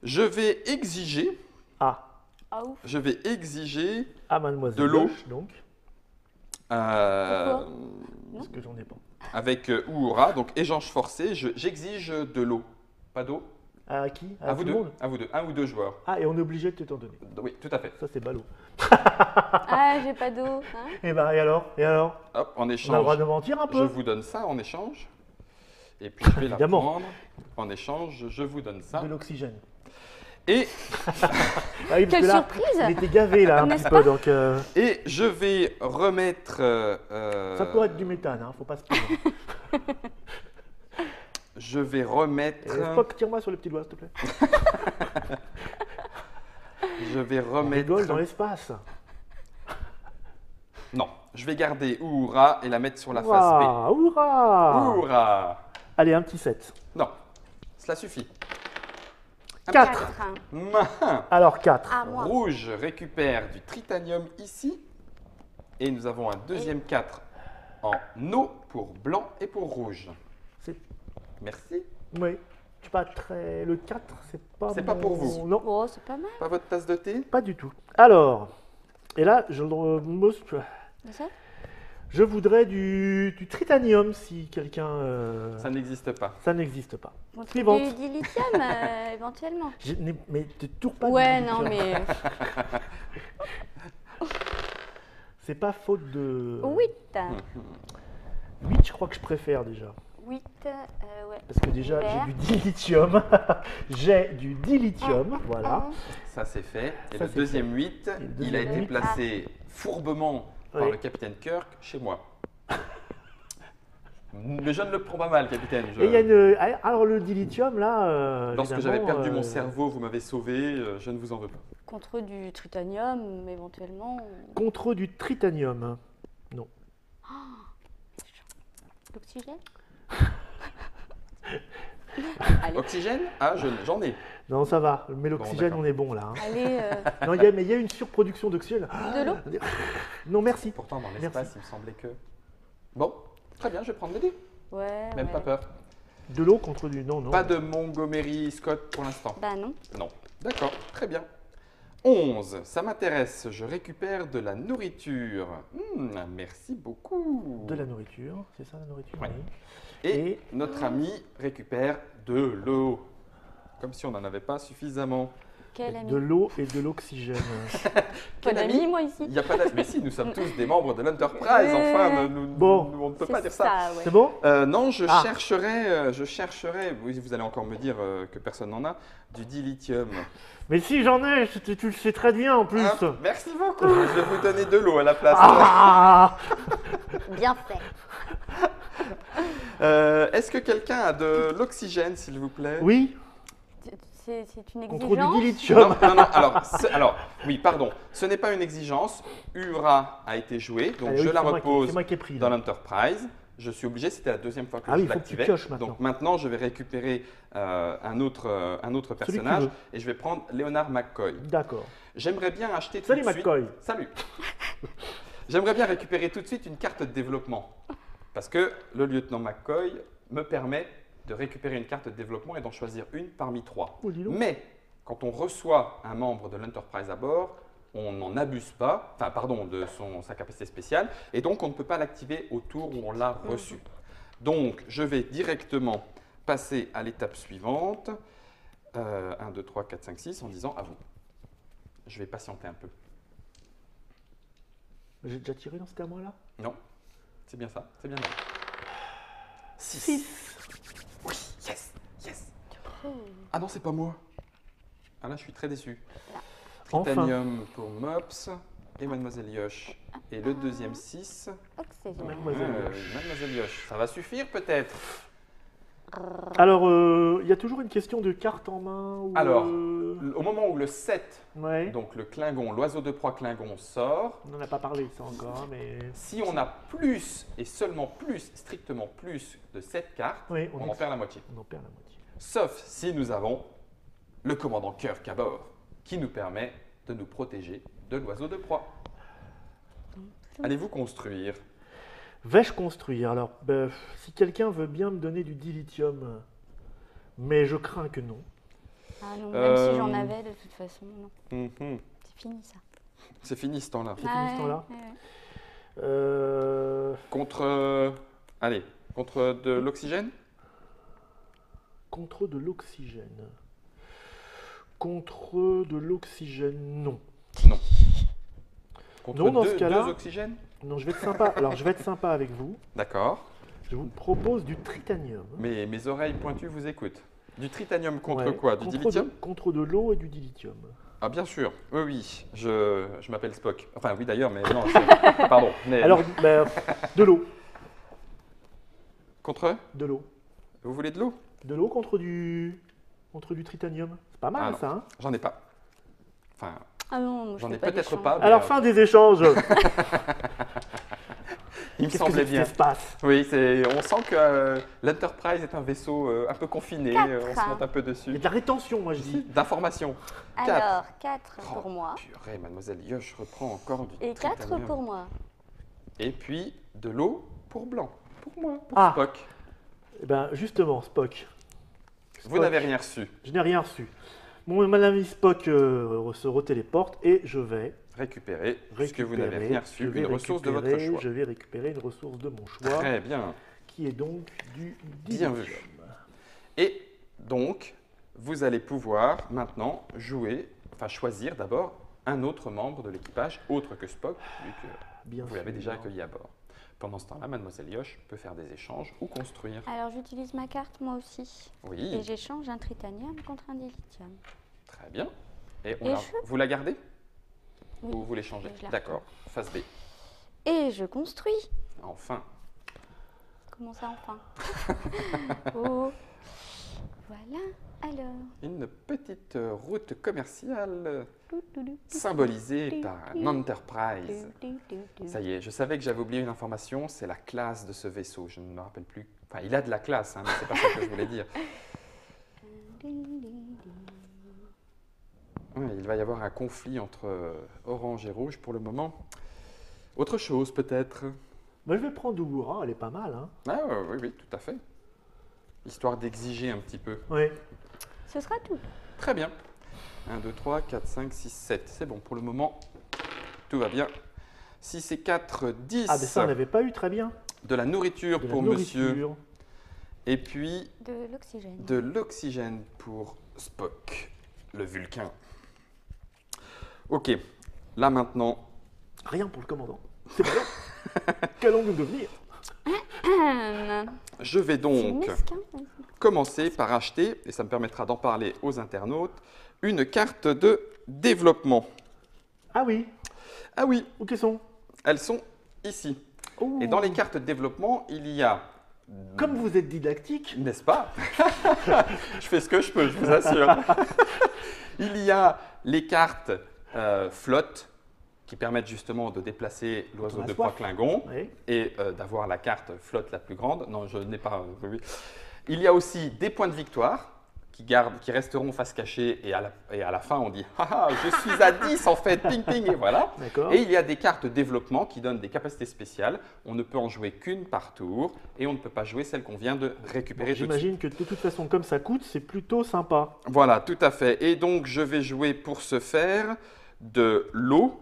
Je vais exiger. Je vais exiger Mademoiselle de l'eau. Donc. Pourquoi? Parce que j'en ai pas. Avec Uhura, donc échange forcé, j'exige de l'eau. Pas d'eau? À qui? À vous deux. À vous deux. 1 ou 2 joueurs. Ah, et on est obligé de t'en donner. Oui, tout à fait. Ça, c'est ballot. J'ai pas d'eau. Hein, et alors? Hop, en échange. On a le droit de mentir un peu. Je vous donne ça en échange. Et puis je vais la prendre. En échange, je vous donne ça. De l'oxygène. Et. Quelle surprise! Il était gavé là un petit peu. Donc, Et je vais remettre. Ça pourrait être du méthane, hein, faut pas se plaindre. Je vais remettre. Spock, tire-moi sur le petit doigt, s'il te plaît. Je vais remettre. Rigole dans l'espace. Non, je vais garder Uhura et la mettre sur la face B. Uhura! Allez, un petit 7. Non, cela suffit. 4. Alors 4. Rouge récupère du tritanium ici. Et nous avons un deuxième 4 en eau pour blanc et pour rouge. Merci. Oui. je suis pas très... Le 4, c'est pas C'est pas pour vous. Non. Oh, c'est pas mal. Pas votre tasse de thé? Pas du tout. Alors, et là, je voudrais du tritanium si quelqu'un... Ça n'existe pas. Ça n'existe pas. Suivante. Du dilithium, éventuellement. Mais t'es toujours pas... Ouais, non, mais... C'est pas faute de... 8. 8, je crois que je préfère déjà. 8, ouais. Parce que déjà, j'ai du dilithium. J'ai du dilithium, voilà. Ça, c'est fait. Et le deuxième 8, il a été placé fourbement par le capitaine Kirk chez moi. Mais je ne le prends pas mal, capitaine. Et il y a une... Alors, le dilithium, là... Lorsque j'avais perdu mon cerveau, vous m'avez sauvé, je ne vous en veux pas. Contre du tritanium, éventuellement. Contre du tritanium, non. L'oxygène. Oxygène? Ah, j'en ai. Non, ça va. Mais l'oxygène, on est bon là. Hein. Allez. Non, mais il y a une surproduction d'oxygène. De l'eau? Non, merci. Pourtant, dans l'espace, il me semblait que... Bon, très bien, je vais prendre les dés. Ouais. Même pas peur. De l'eau contre du... Non, non. Pas de Montgomery Scott pour l'instant. Bah non. Non. D'accord, très bien. 11, ça m'intéresse, je récupère de la nourriture. Merci beaucoup. De la nourriture, c'est ça la nourriture? Oui. Et notre ami récupère de l'eau, comme si on n'en avait pas suffisamment. Quel ami? De l'eau et de l'oxygène. Quel ami, moi ici? Il n'y a pas d'ami. Mais si, nous sommes tous des membres de l'Enterprise, enfin, on ne peut pas dire ça. Ouais. C'est bon? Non, je chercherai, vous allez encore me dire que personne n'en a, du dilithium. Mais si j'en ai, tu le sais très bien en plus. Ah, merci beaucoup, je vais vous donner de l'eau à la place. Bien fait. Est-ce que quelqu'un a de l'oxygène, s'il vous plaît? Oui. C'est une exigence. Contre du dilithium. Non, alors, oui, pardon, ce n'est pas une exigence. Uhura a été jouée, donc je la repose dans l'Enterprise. Je suis obligé, c'était la deuxième fois que je l'activais. Donc maintenant, je vais récupérer un autre personnage et je vais prendre Leonard McCoy. D'accord. J'aimerais bien acheter tout de suite… McCoy. Salut. J'aimerais bien récupérer tout de suite une carte de développement parce que le lieutenant McCoy me permet de récupérer une carte de développement et d'en choisir une parmi 3. Oh, mais quand on reçoit un membre de l'Enterprise à bord, on n'en abuse pas, de sa capacité spéciale, et donc on ne peut pas l'activer au tour où on l'a reçu. Donc je vais directement passer à l'étape suivante, 1, 2, 3, 4, 5, 6, en disant à vous. Je vais patienter un peu. J'ai déjà tiré dans ce terme-là? Non, c'est bien ça, c'est bien là. 6. Oui, yes. Ah non, c'est pas moi. Ah là, je suis très déçu. Titanium pour Mops et Mademoiselle Yosh. Et le deuxième 6. Mademoiselle Yosh. Ça va suffire peut-être? Alors, il y a toujours une question de carte en main ou Alors, au moment où le 7, ouais. donc le Klingon, l'oiseau de proie Klingon sort… On n'en a pas parlé ça encore, mais… Si on a plus, et seulement plus, strictement plus de 7 cartes, on en perd la moitié. On en perd la moitié. Sauf si nous avons le commandant Kirk à bord, qui nous permet de nous protéger de l'oiseau de proie. Allez-vous construire? Vais-je construire? Alors, si quelqu'un veut bien me donner du dilithium, mais je crains que non. Ah non, même si j'en avais, de toute façon, non. C'est fini ça. C'est fini ce temps-là. C'est fini ce temps-là. Contre… Allez, contre de l'oxygène? Contre de l'oxygène. Contre de l'oxygène, non. Non. Contre non, dans ce cas-là, deux oxygènes? Non, je vais être sympa. Alors, je vais être sympa avec vous. D'accord. Je vous propose du tritanium. Mais mes oreilles pointues vous écoutent. Du tritanium contre quoi? Du dilithium? Contre de l'eau et du dilithium. Ah bien sûr, oui. Je m'appelle Spock. Enfin oui d'ailleurs, mais non, pardon. Mais… Alors, de l'eau. Contre? De l'eau. Vous voulez de l'eau? De l'eau contre du tritanium. C'est pas mal ça, hein? J'en ai pas. Enfin, j'en ai peut-être pas. Alors, fin des échanges. Il me semblait bien. Qu'est-ce qui se passe? Oui, on sent que l'Enterprise est un vaisseau un peu confiné. 4. On se monte un peu dessus. Il y a de la rétention, moi je dis. D'information. Alors, 4 pour moi. Purée, Mademoiselle Yosh reprend encore du Et 4 pour moi. Et puis, de l'eau pour Blanc. Pour moi, pour Spock. Eh bien, justement, Spock. Vous n'avez rien reçu. Je n'ai rien reçu. Mon ami Spock se retéléporte et je vais récupérer puisque vous n'avez rien reçu, une ressource de votre choix. Je vais récupérer une ressource de mon choix. Très bien. Qui est donc du dilithium. Bien vu. Et donc, vous allez pouvoir maintenant choisir d'abord un autre membre de l'équipage autre que Spock, vu que vous l'avez déjà accueilli à bord. Pendant ce temps-là, Mademoiselle Yosh peut faire des échanges ou construire. Alors, j'utilise ma carte moi aussi. Oui. Et j'échange un tritanium contre un dilithium. Très bien. Et vous la gardez? Oui. Ou vous l'échangez? D'accord. Face B. Et je construis. Enfin. Comment ça, enfin? Oh. Voilà, alors. Une petite route commerciale symbolisée par un Enterprise. Ça y est, je savais que j'avais oublié une information, c'est la classe de ce vaisseau. Je ne me rappelle plus. Enfin, il a de la classe, hein, mais c'est pas ça que je voulais dire. Ouais, il va y avoir un conflit entre orange et rouge pour le moment. Autre chose, peut-être? Moi, je vais prendre Uhura, elle est pas mal. Hein. Ah, oui, oui, tout à fait. Histoire d'exiger un petit peu. Oui. Ce sera tout. Très bien. 1, 2, 3, 4, 5, 6, 7. C'est bon, pour le moment, tout va bien. 6 et 4, 10. Ah, mais ça, on n'avait pas eu, très bien. De la nourriture pour monsieur. Et puis, de l'oxygène. De l'oxygène pour Spock, le Vulcain. Ok, là maintenant. Rien pour le commandant. C'est pas long. Qu'allons-nous devenir? Je vais donc commencer par acheter, et ça me permettra d'en parler aux internautes, une carte de développement. Ah oui? Ah oui. Où qu'elles sont? Elles sont ici. Oh. Et dans les cartes de développement, il y a... Comme vous êtes didactique. N'est-ce pas? Je fais ce que je peux, je vous assure. Il y a les cartes flotte, qui permettent justement de déplacer l'oiseau de proie Klingon et d'avoir la carte flotte la plus grande. Non, je n'ai pas... Il y a aussi des points de victoire qui resteront face cachée et à la fin on dit « Ah, je suis à 10 en fait, ping ping » et voilà. Et il y a des cartes développement qui donnent des capacités spéciales. On ne peut en jouer qu'une par tour et on ne peut pas jouer celle qu'on vient de récupérer. J'imagine que de toute façon, comme ça coûte, c'est plutôt sympa. Voilà, tout à fait. Et donc je vais jouer pour ce faire de l'eau,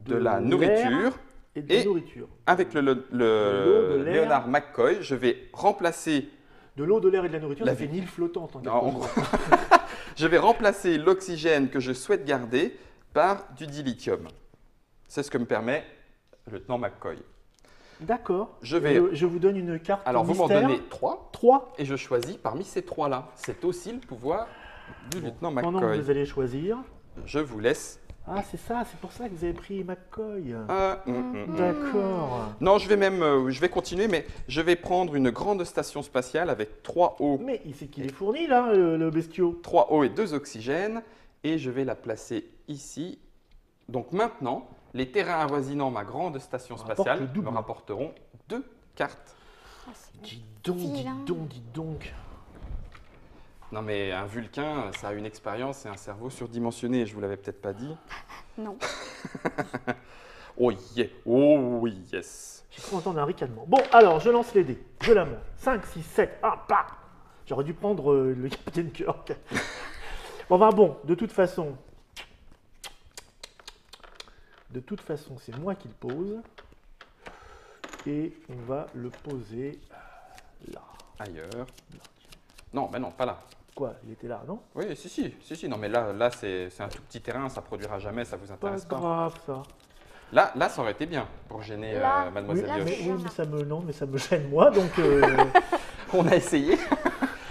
de la nourriture et de la nourriture. Avec le Leonard McCoy, je vais remplacer... De l'eau, de l'air et de la nourriture, ça fait une île flottante. En gros. Je vais remplacer l'oxygène que je souhaite garder par du dilithium. C'est ce que me permet le lieutenant McCoy. D'accord. Je vous donne une carte. Alors, vous m'en donnez 3. 3. Et je choisis parmi ces 3-là. C'est aussi le pouvoir du lieutenant McCoy. Pendant que vous allez choisir. Je vous laisse. Ah, c'est ça, c'est pour ça que vous avez pris McCoy. D'accord. Non, je vais continuer, mais je vais prendre une grande station spatiale avec 3 eaux. Mais c'est qu'il est fourni, là, le bestiau. 3 eaux et 2 oxygènes, et je vais la placer ici. Donc maintenant, les terrains avoisinant ma grande station spatiale me rapporteront 2 cartes. Dis donc. Non mais un Vulcain, ça a une expérience et un cerveau surdimensionné, je vous l'avais peut-être pas dit. Non. Oh yeah, oh yes. J'ai trop entendu un ricanement. Bon, alors, je lance les dés. Je la monte. 5, 6, 7, 1, pas. J'aurais dû prendre le Capitaine Kirk. Bon, de toute façon, c'est moi qui le pose. Et on va le poser là. Ailleurs. Non, ben non, pas là. Quoi? Il était là, non? Oui, si. Non, mais là c'est un tout petit terrain, ça produira jamais, ça vous intéresse pas. Pas grave, ça. Là, ça aurait été bien pour gêner Mademoiselle Yosh. Oui, mais ça me gêne moi, donc... On a essayé.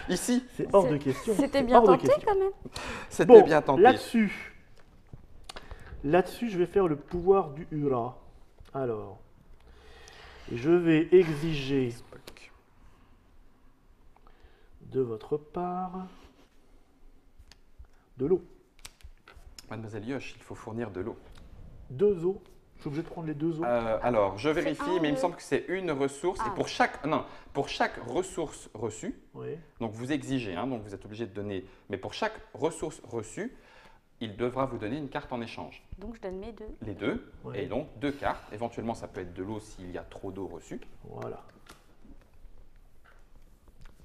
Ici. C'est hors de question. C'était bien tenté quand même. C'était bien tenté. Là-dessus, je vais faire le pouvoir du Uhura. Alors, je vais exiger de votre part de l'eau. Mademoiselle Yosh, il faut fournir de l'eau. 2 eaux. Je suis obligé de prendre les 2 eaux. Alors, je vérifie, mais il me semble que c'est une ressource. Et pour chaque ressource reçue, donc vous exigez, donc vous êtes obligé de donner, mais pour chaque ressource reçue, il devra vous donner une carte en échange. Donc je donne mes 2. Les 2, et donc 2 cartes. Éventuellement, ça peut être de l'eau s'il y a trop d'eau reçue. Voilà.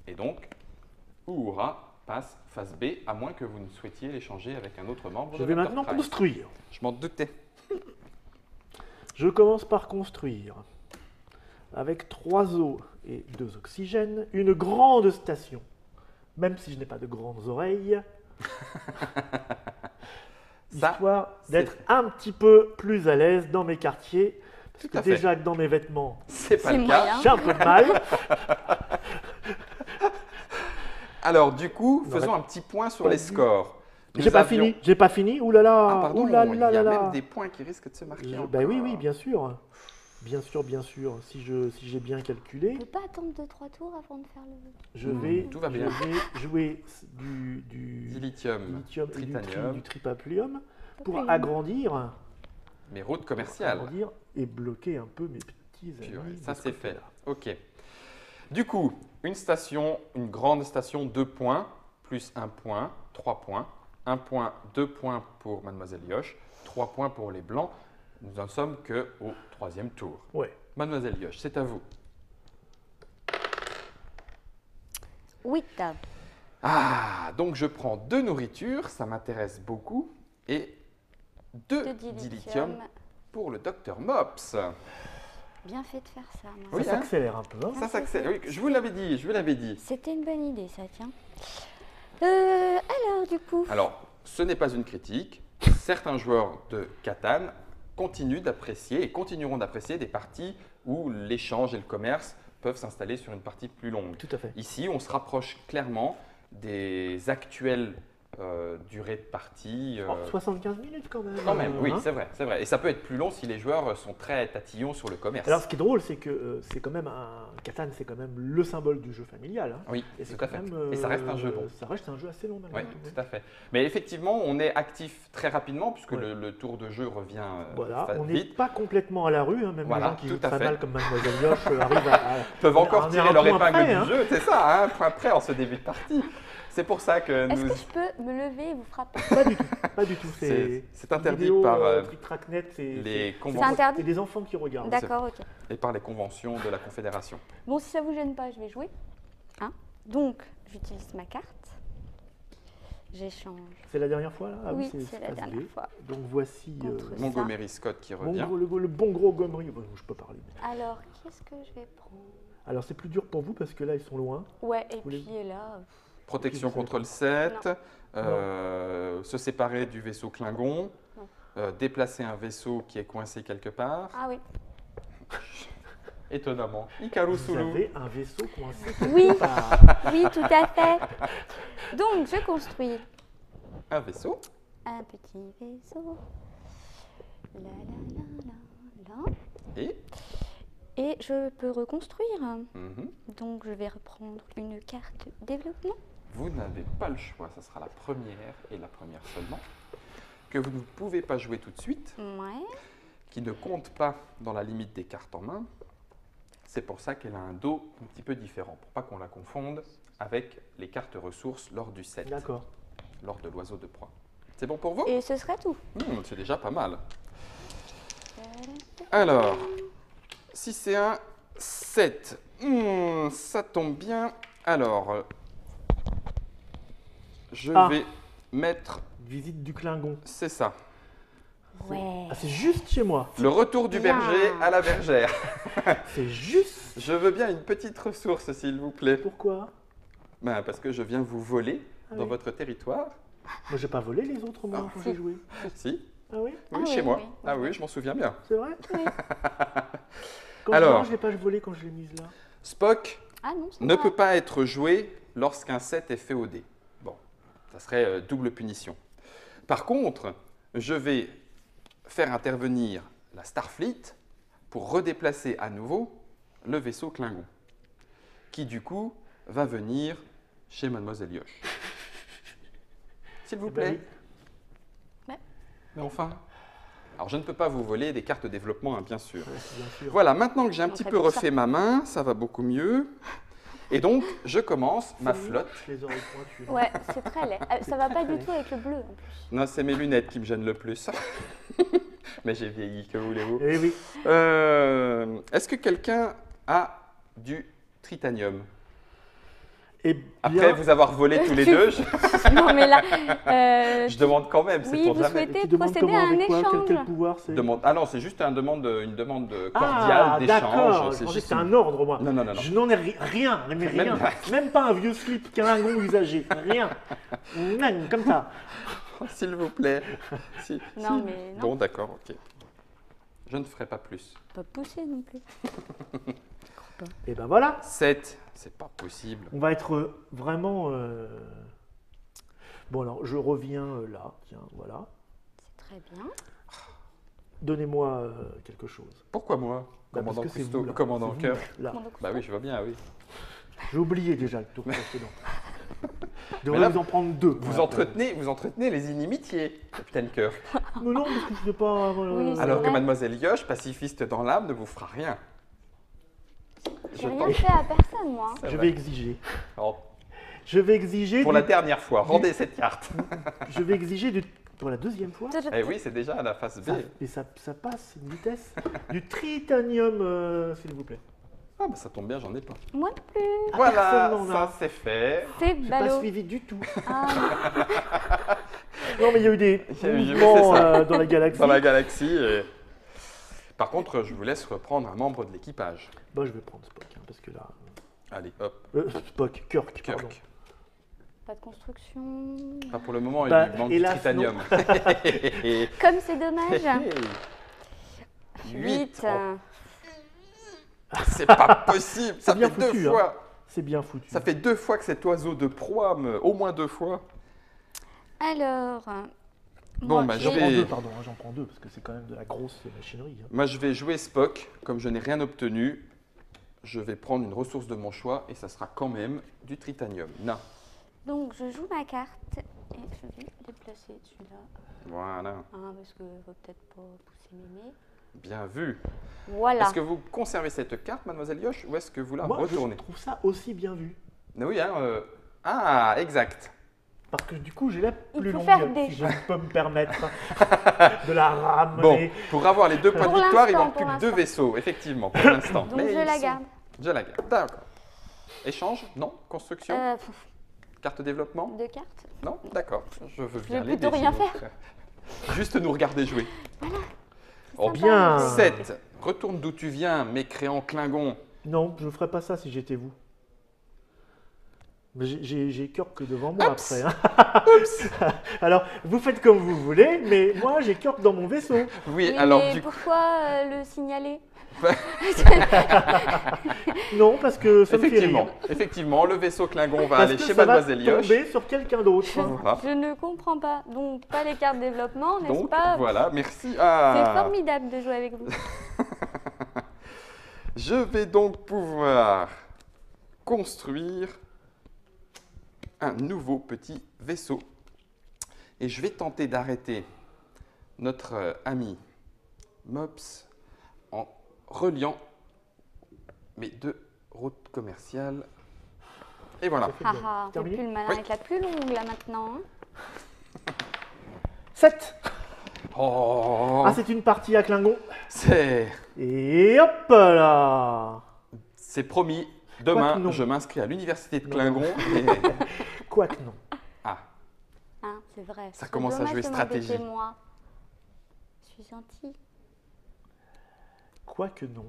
Et donc, Uhura passe face B, à moins que vous ne souhaitiez l'échanger avec un autre membre. Je vais maintenant construire. Je m'en doutais. Je commence par construire, avec 3 eaux et 2 oxygènes, une grande station. Même si je n'ai pas de grandes oreilles, histoire d'être un petit peu plus à l'aise dans mes quartiers. Parce que déjà que dans mes vêtements, c'est pas le cas. J'ai un peu de mal. Alors, du coup, faisons un petit point sur les scores. J'ai pas fini. Ouh là là. Ah, pardon, ouh là il y a même des points qui risquent de se marquer. Ben oui, bien sûr. Bien sûr. Si j'ai bien calculé. On ne peut pas attendre 2-3 tours avant de faire le. Je vais jouer du dilithium, tritanium, du tripapluium pour agrandir. Mes routes commerciales. Agrandir et bloquer un peu mes petits amis. Ça c'est fait. Ok. Du coup, une grande station, 2 points, plus 1 point, 3 points. 1 point, 2 points pour Mademoiselle Yosh, 3 points pour les Blancs. Nous n'en sommes qu'au 3e tour. Ouais. Mademoiselle Yosh, c'est à vous. 8. Ah, donc je prends 2 nourritures, ça m'intéresse beaucoup, et 2 dilithium pour le Dr Mops. Bien fait de faire ça. Oui, ça s'accélère un peu. Hein. Ça s'accélère, oui, je vous l'avais dit, C'était une bonne idée, ça, tiens. Alors, du coup… Alors, ce n'est pas une critique. Certains joueurs de Catan continuent d'apprécier et continueront d'apprécier des parties où l'échange et le commerce peuvent s'installer sur une partie plus longue. Tout à fait. Ici, on se rapproche clairement des actuelles durées de partie. 75 minutes quand même. Quand même, oui, c'est vrai. Et ça peut être plus long si les joueurs sont très tatillons sur le commerce. Alors, ce qui est drôle, c'est que c'est quand même Catan, c'est quand même le symbole du jeu familial. Hein. Oui, et tout à fait. Et ça reste un jeu long. Ça reste un jeu assez long. Oui, tout à fait. Mais effectivement, on est actif très rapidement puisque le tour de jeu revient voilà, on vite. n'est pas complètement à la rue, hein, même les gens qui jouent très mal comme Mademoiselle Yosh arrivent à peuvent encore tirer leur épingle du jeu, c'est ça, un point près en ce début de partie. C'est pour ça que Est-ce que je peux me lever et vous frapper? Pas du tout. C'est interdit par les conventions. C'est interdit. Et des enfants qui regardent. D'accord, ok. Et par les conventions de la Confédération. Bon, si ça vous gêne pas, je vais jouer. Hein? Donc, j'utilise ma carte. J'échange. C'est la dernière fois là? Oui, c'est la dernière fois. Donc voici Montgomery Scott qui revient. Le bon gros Montgomery. Je peux parler. Alors, qu'est-ce que je vais prendre? Alors, c'est plus dur pour vous parce que là, ils sont loin. Ouais, et puis là… Protection contre le 7, se séparer du vaisseau Klingon, déplacer un vaisseau qui est coincé quelque part. Ah oui. Étonnamment. Hikaru Sulu. Vous avez un vaisseau coincé quelque Oui, part. oui, tout à fait. Donc, je construis un vaisseau. Un petit vaisseau. Et je peux reconstruire. Donc, je vais reprendre une carte développement. Vous n'avez pas le choix, ça sera la première et la première seulement, que vous ne pouvez pas jouer tout de suite, qui ne compte pas dans la limite des cartes en main. C'est pour ça qu'elle a un dos un petit peu différent, pour pas qu'on la confonde avec les cartes ressources lors du 7, lors de l'oiseau de proie. C'est bon pour vous? Et ce serait tout. C'est déjà pas mal. Alors, si c'est un 7, ça tombe bien. Alors, je vais mettre… Visite du Klingon. C'est ça. Ouais. Ah, c'est juste chez moi. Le retour du berger à la bergère. C'est juste. Je veux bien une petite ressource, s'il vous plaît. Pourquoi? Parce que je viens vous voler dans votre territoire. Moi, j'ai pas volé les autres, moi, quand j'ai joué. Si. Ah oui? Oui, chez moi. Ah oui, je m'en souviens bien. C'est vrai? Oui. Alors, je l'ai pas volé quand je l'ai mise là. Spock ne peut pas être joué lorsqu'un 7 est fait au dé. Bon, ça serait double punition. Par contre, je vais faire intervenir la Starfleet pour redéplacer à nouveau le vaisseau Klingon, qui du coup va venir chez Mademoiselle Yosh. S'il vous plaît. Ouais. Mais enfin. Alors, je ne peux pas vous voler des cartes développement, hein, bien sûr. Ouais, bien sûr. Voilà, maintenant que j'ai un petit peu refait ma main, ça va beaucoup mieux. Et donc, je commence ma flotte. Les oreilles pointues. Ouais, c'est très laid. Ça va pas du tout avec le bleu en plus. Non, c'est mes lunettes qui me gênent le plus. Mais j'ai vieilli, que voulez-vous? Eh oui. Est-ce que quelqu'un a du tritanium? Après vous avoir volé tous les deux, non mais là, je demande quand même, c'est pour jamais. Vous souhaitez procéder à un échange. Quel pouvoir c'est? Ah non, c'est juste une demande cordiale d'échange. D'accord, je pensais que c'était un ordre, moi. Non. Je n'en ai rien, mais rien. Même pas un vieux slip Klingon usagé, rien. Comme ça. S'il vous plaît. Non, mais non. Bon, d'accord, ok. Je ne ferai pas plus. Pas pousser non plus. Et ben voilà. 7, c'est pas possible. On va être vraiment... Bon alors, je reviens là, tiens, voilà. C'est très bien. Donnez-moi quelque chose. Pourquoi moi? Commandant Cousteau, commandant Cœur. Bah oui, je vois bien, oui. J'ai oublié déjà le tour précédent. Je devrais vous en prendre 2. Vous entretenez les inimitiés, Capitaine Cœur. Mais non, parce que je ne sais pas... Alors que Mademoiselle Yoche, pacifiste dans l'âme, ne vous fera rien. J'ai rien fait à personne, moi. Je vais exiger. Oh. Je vais exiger... Pour la dernière fois, rendez cette carte. Je vais exiger pour la deuxième fois. Eh oui, c'est déjà à la phase B. Et ça passe, une vitesse. Du tritanium, s'il vous plaît. Ah bah ça tombe bien, j'en ai pas. Moi non plus. Voilà, ça c'est fait. C'est ballot. pas suivi du tout. Non mais il y a eu des mouvements dans la galaxie. Dans la galaxie. Et... Par contre, je vous laisse reprendre un membre de l'équipage. Bah je vais prendre Spock, parce que là... Allez, hop. Spock, Kirk, pardon. Pas de construction. Pas pour le moment, il manque du titanium. Comme c'est dommage. 8. C'est pas possible, ça fait foutu, 2 fois. C'est bien foutu. Ça fait 2 fois que cet oiseau de proie au moins 2 fois. Alors, bon, bah, j'en prends 2, pardon, j'en prends 2 parce que c'est quand même de la grosse machinerie. Moi, je vais jouer Spock. Comme je n'ai rien obtenu, je vais prendre une ressource de mon choix et ça sera quand même du tritanium. Non. Donc, je joue ma carte et je vais déplacer celui-là. Voilà. Parce que faut peut-être pas pousser mémé. Bien vu. Voilà. Est-ce que vous conservez cette carte, Mademoiselle Yoche, ou est-ce que vous la retournez? Je trouve ça aussi bien vu. Oui, hein. Ah, exact. Parce que du coup, j'ai la plus longue, si je peux me permettre de la ramener. Bon, pour avoir les 2 points de victoire, il manque plus que 2 vaisseaux, effectivement, pour l'instant. Donc je la garde. Je la garde, d'accord. Échange? Non? Construction? Carte développement? 2 cartes. Non? D'accord, je veux bien les plutôt rien faire. Juste nous regarder jouer. Voilà. Oh bien. 7. Retourne d'où tu viens, mécréant Klingon. Non, je ne ferais pas ça si j'étais vous. J'ai Kirk devant moi après. Hein. Oups. Alors, vous faites comme vous voulez, mais moi j'ai Kirk dans mon vaisseau. Oui, alors mais pourquoi le signaler? Non, parce que ça me fait rire. Effectivement, le vaisseau Klingon va aller chez Mademoiselle Yoche. Tomber sur quelqu'un d'autre. Je ne comprends pas. Donc, pas les cartes développement, n'est-ce pas? Voilà, merci. C'est formidable de jouer avec vous. Je vais donc pouvoir construire un nouveau petit vaisseau. Et je vais tenter d'arrêter notre ami Mops en reliant mes 2 routes commerciales. Et voilà. T'es plus le malin avec la plus longue là maintenant. 7. Oh. Ah, c'est une partie à Klingon. Et hop là. C'est promis. Demain, je m'inscris à l'université de Klingon. Quoique non. Ah, c'est vrai. Ça commence à jouer stratégie. Moi. Je suis gentille. Quoique non.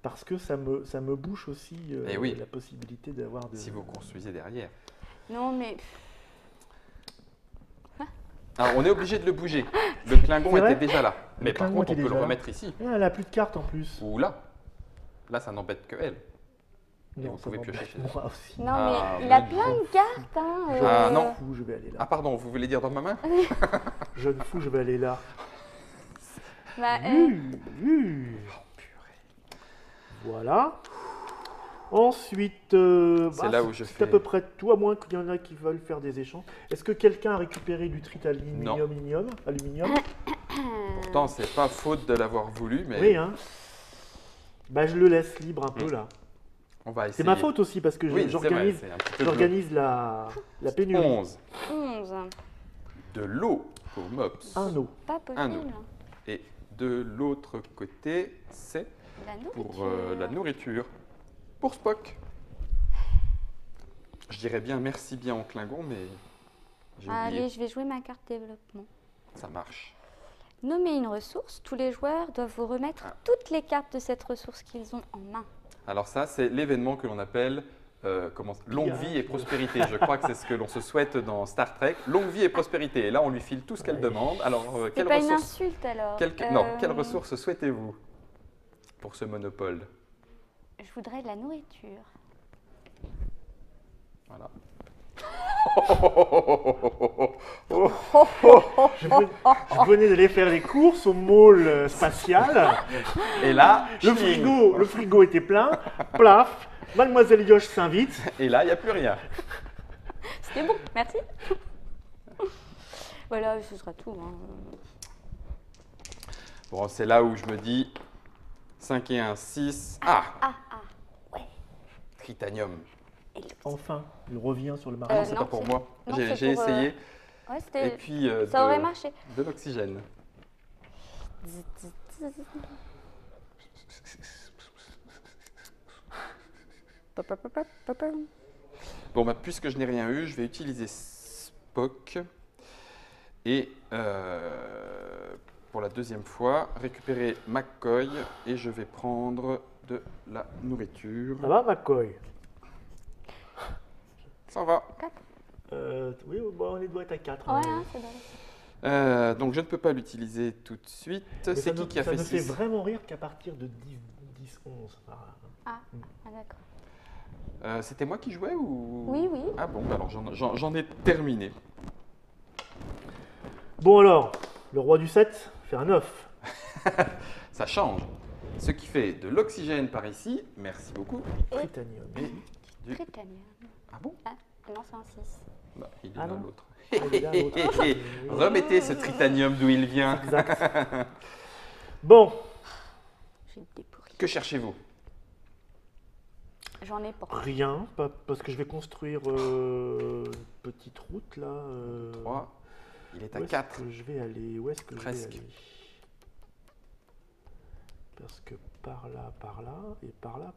Parce que ça me bouche aussi la possibilité d'avoir des... Si vous construisez derrière. Non, mais... Alors, on est obligé de le bouger. Le Klingon était déjà là. Mais par contre, on peut le remettre ici. Ah, elle n'a plus de cartes en plus. Ou là. Là, ça n'embête que elle. Non, vous pouvez piocher chez moi aussi. Non, mais il a plein de cartes. Ah non. Je vais aller là. Ah pardon, vous voulez dire dans ma main? Jeune fou, je vais aller là. Bah, Voilà. Ensuite, c'est là où je fais... à peu près tout, à moins qu'il y en a qui veulent faire des échanges. Est-ce que quelqu'un a récupéré du aluminium? Pourtant, c'est pas faute de l'avoir voulu, mais... Oui, hein. Bah, je le laisse libre un peu, là. On va essayer. C'est ma faute aussi, parce que j'organise la pénurie. 11. 11. De l'eau pour Mops. Un eau. Pas possible. Un eau. Et de l'autre côté, c'est pour la nourriture. Pour Spock. Je dirais bien merci bien en Klingon, mais j'ai oublié. Allez, je vais jouer ma carte développement. Ça marche. Nommez une ressource. Tous les joueurs doivent vous remettre toutes les cartes de cette ressource qu'ils ont en main. Alors ça, c'est l'événement que l'on appelle longue vie et prospérité. Je crois que c'est ce que l'on se souhaite dans Star Trek. Longue vie et prospérité. Et là, on lui file tout ce qu'elle demande. Alors, c'est pas une insulte alors. Non, quelle ressource souhaitez-vous pour ce monopole? Je voudrais de la nourriture. Voilà. Je venais d'aller faire les courses au mall spatial. Et là, le frigo était plein. Plaf, Mademoiselle Yosh s'invite. Et là, il n'y a plus rien. C'était bon, merci. Voilà, ce sera tout. Hein. Bon, c'est là où je me dis 5 et 1, 6. Ouais. Tritanium. Enfin, il revient sur le marché. Non, c'est pas pour moi. J'ai essayé. Ouais, et puis, ça aurait marché. De l'oxygène. Bon, bah, puisque je n'ai rien eu, je vais utiliser Spock. Et pour la deuxième fois, récupérer McCoy. Et je vais prendre de la nourriture. Ça va, McCoy? Ça va. 4. Oui, bon, on doit être à 4. Ouais, c'est bon. Donc je ne peux pas l'utiliser tout de suite. C'est qui a fait 6? Ça me fait vraiment rire qu'à partir de 10, 11. D'accord. C'était moi qui jouais ou? Oui. Ah bon, bah alors j'en ai terminé. Bon alors, le roi du 7 fait un 9. Ça change. Ce qui fait de l'oxygène par ici. Merci beaucoup. Tritanium. Tritanium. Ah bon? Non, c'est un 6. Bah, il est là l'autre. Remettez ce tritanium d'où il vient. Exact. Bon. Que cherchez-vous? J'en ai pas. Rien, parce que je vais construire une petite route là. 3. Il est à 4. Je vais aller. Où est-ce que Presque. je vais aller? Parce que par là, et par là.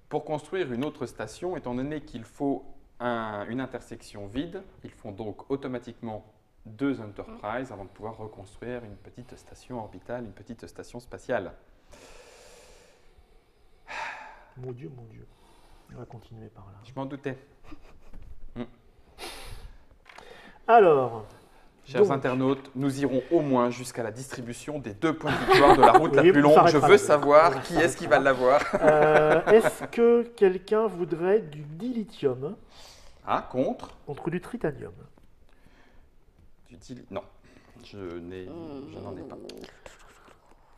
Pour construire une autre station, étant donné qu'il faut une intersection vide, ils font donc automatiquement 2 Enterprise avant de pouvoir reconstruire une petite station orbitale, une petite station spatiale. Mon Dieu. On va continuer par là. Je m'en doutais. Alors, chers internautes, nous irons au moins jusqu'à la distribution des 2 points de victoire de la route la plus longue. Je veux savoir qui est-ce qui va l'avoir. Est-ce que quelqu'un voudrait du dilithium? Ah, contre du tritanium. Non, je n'en ai pas.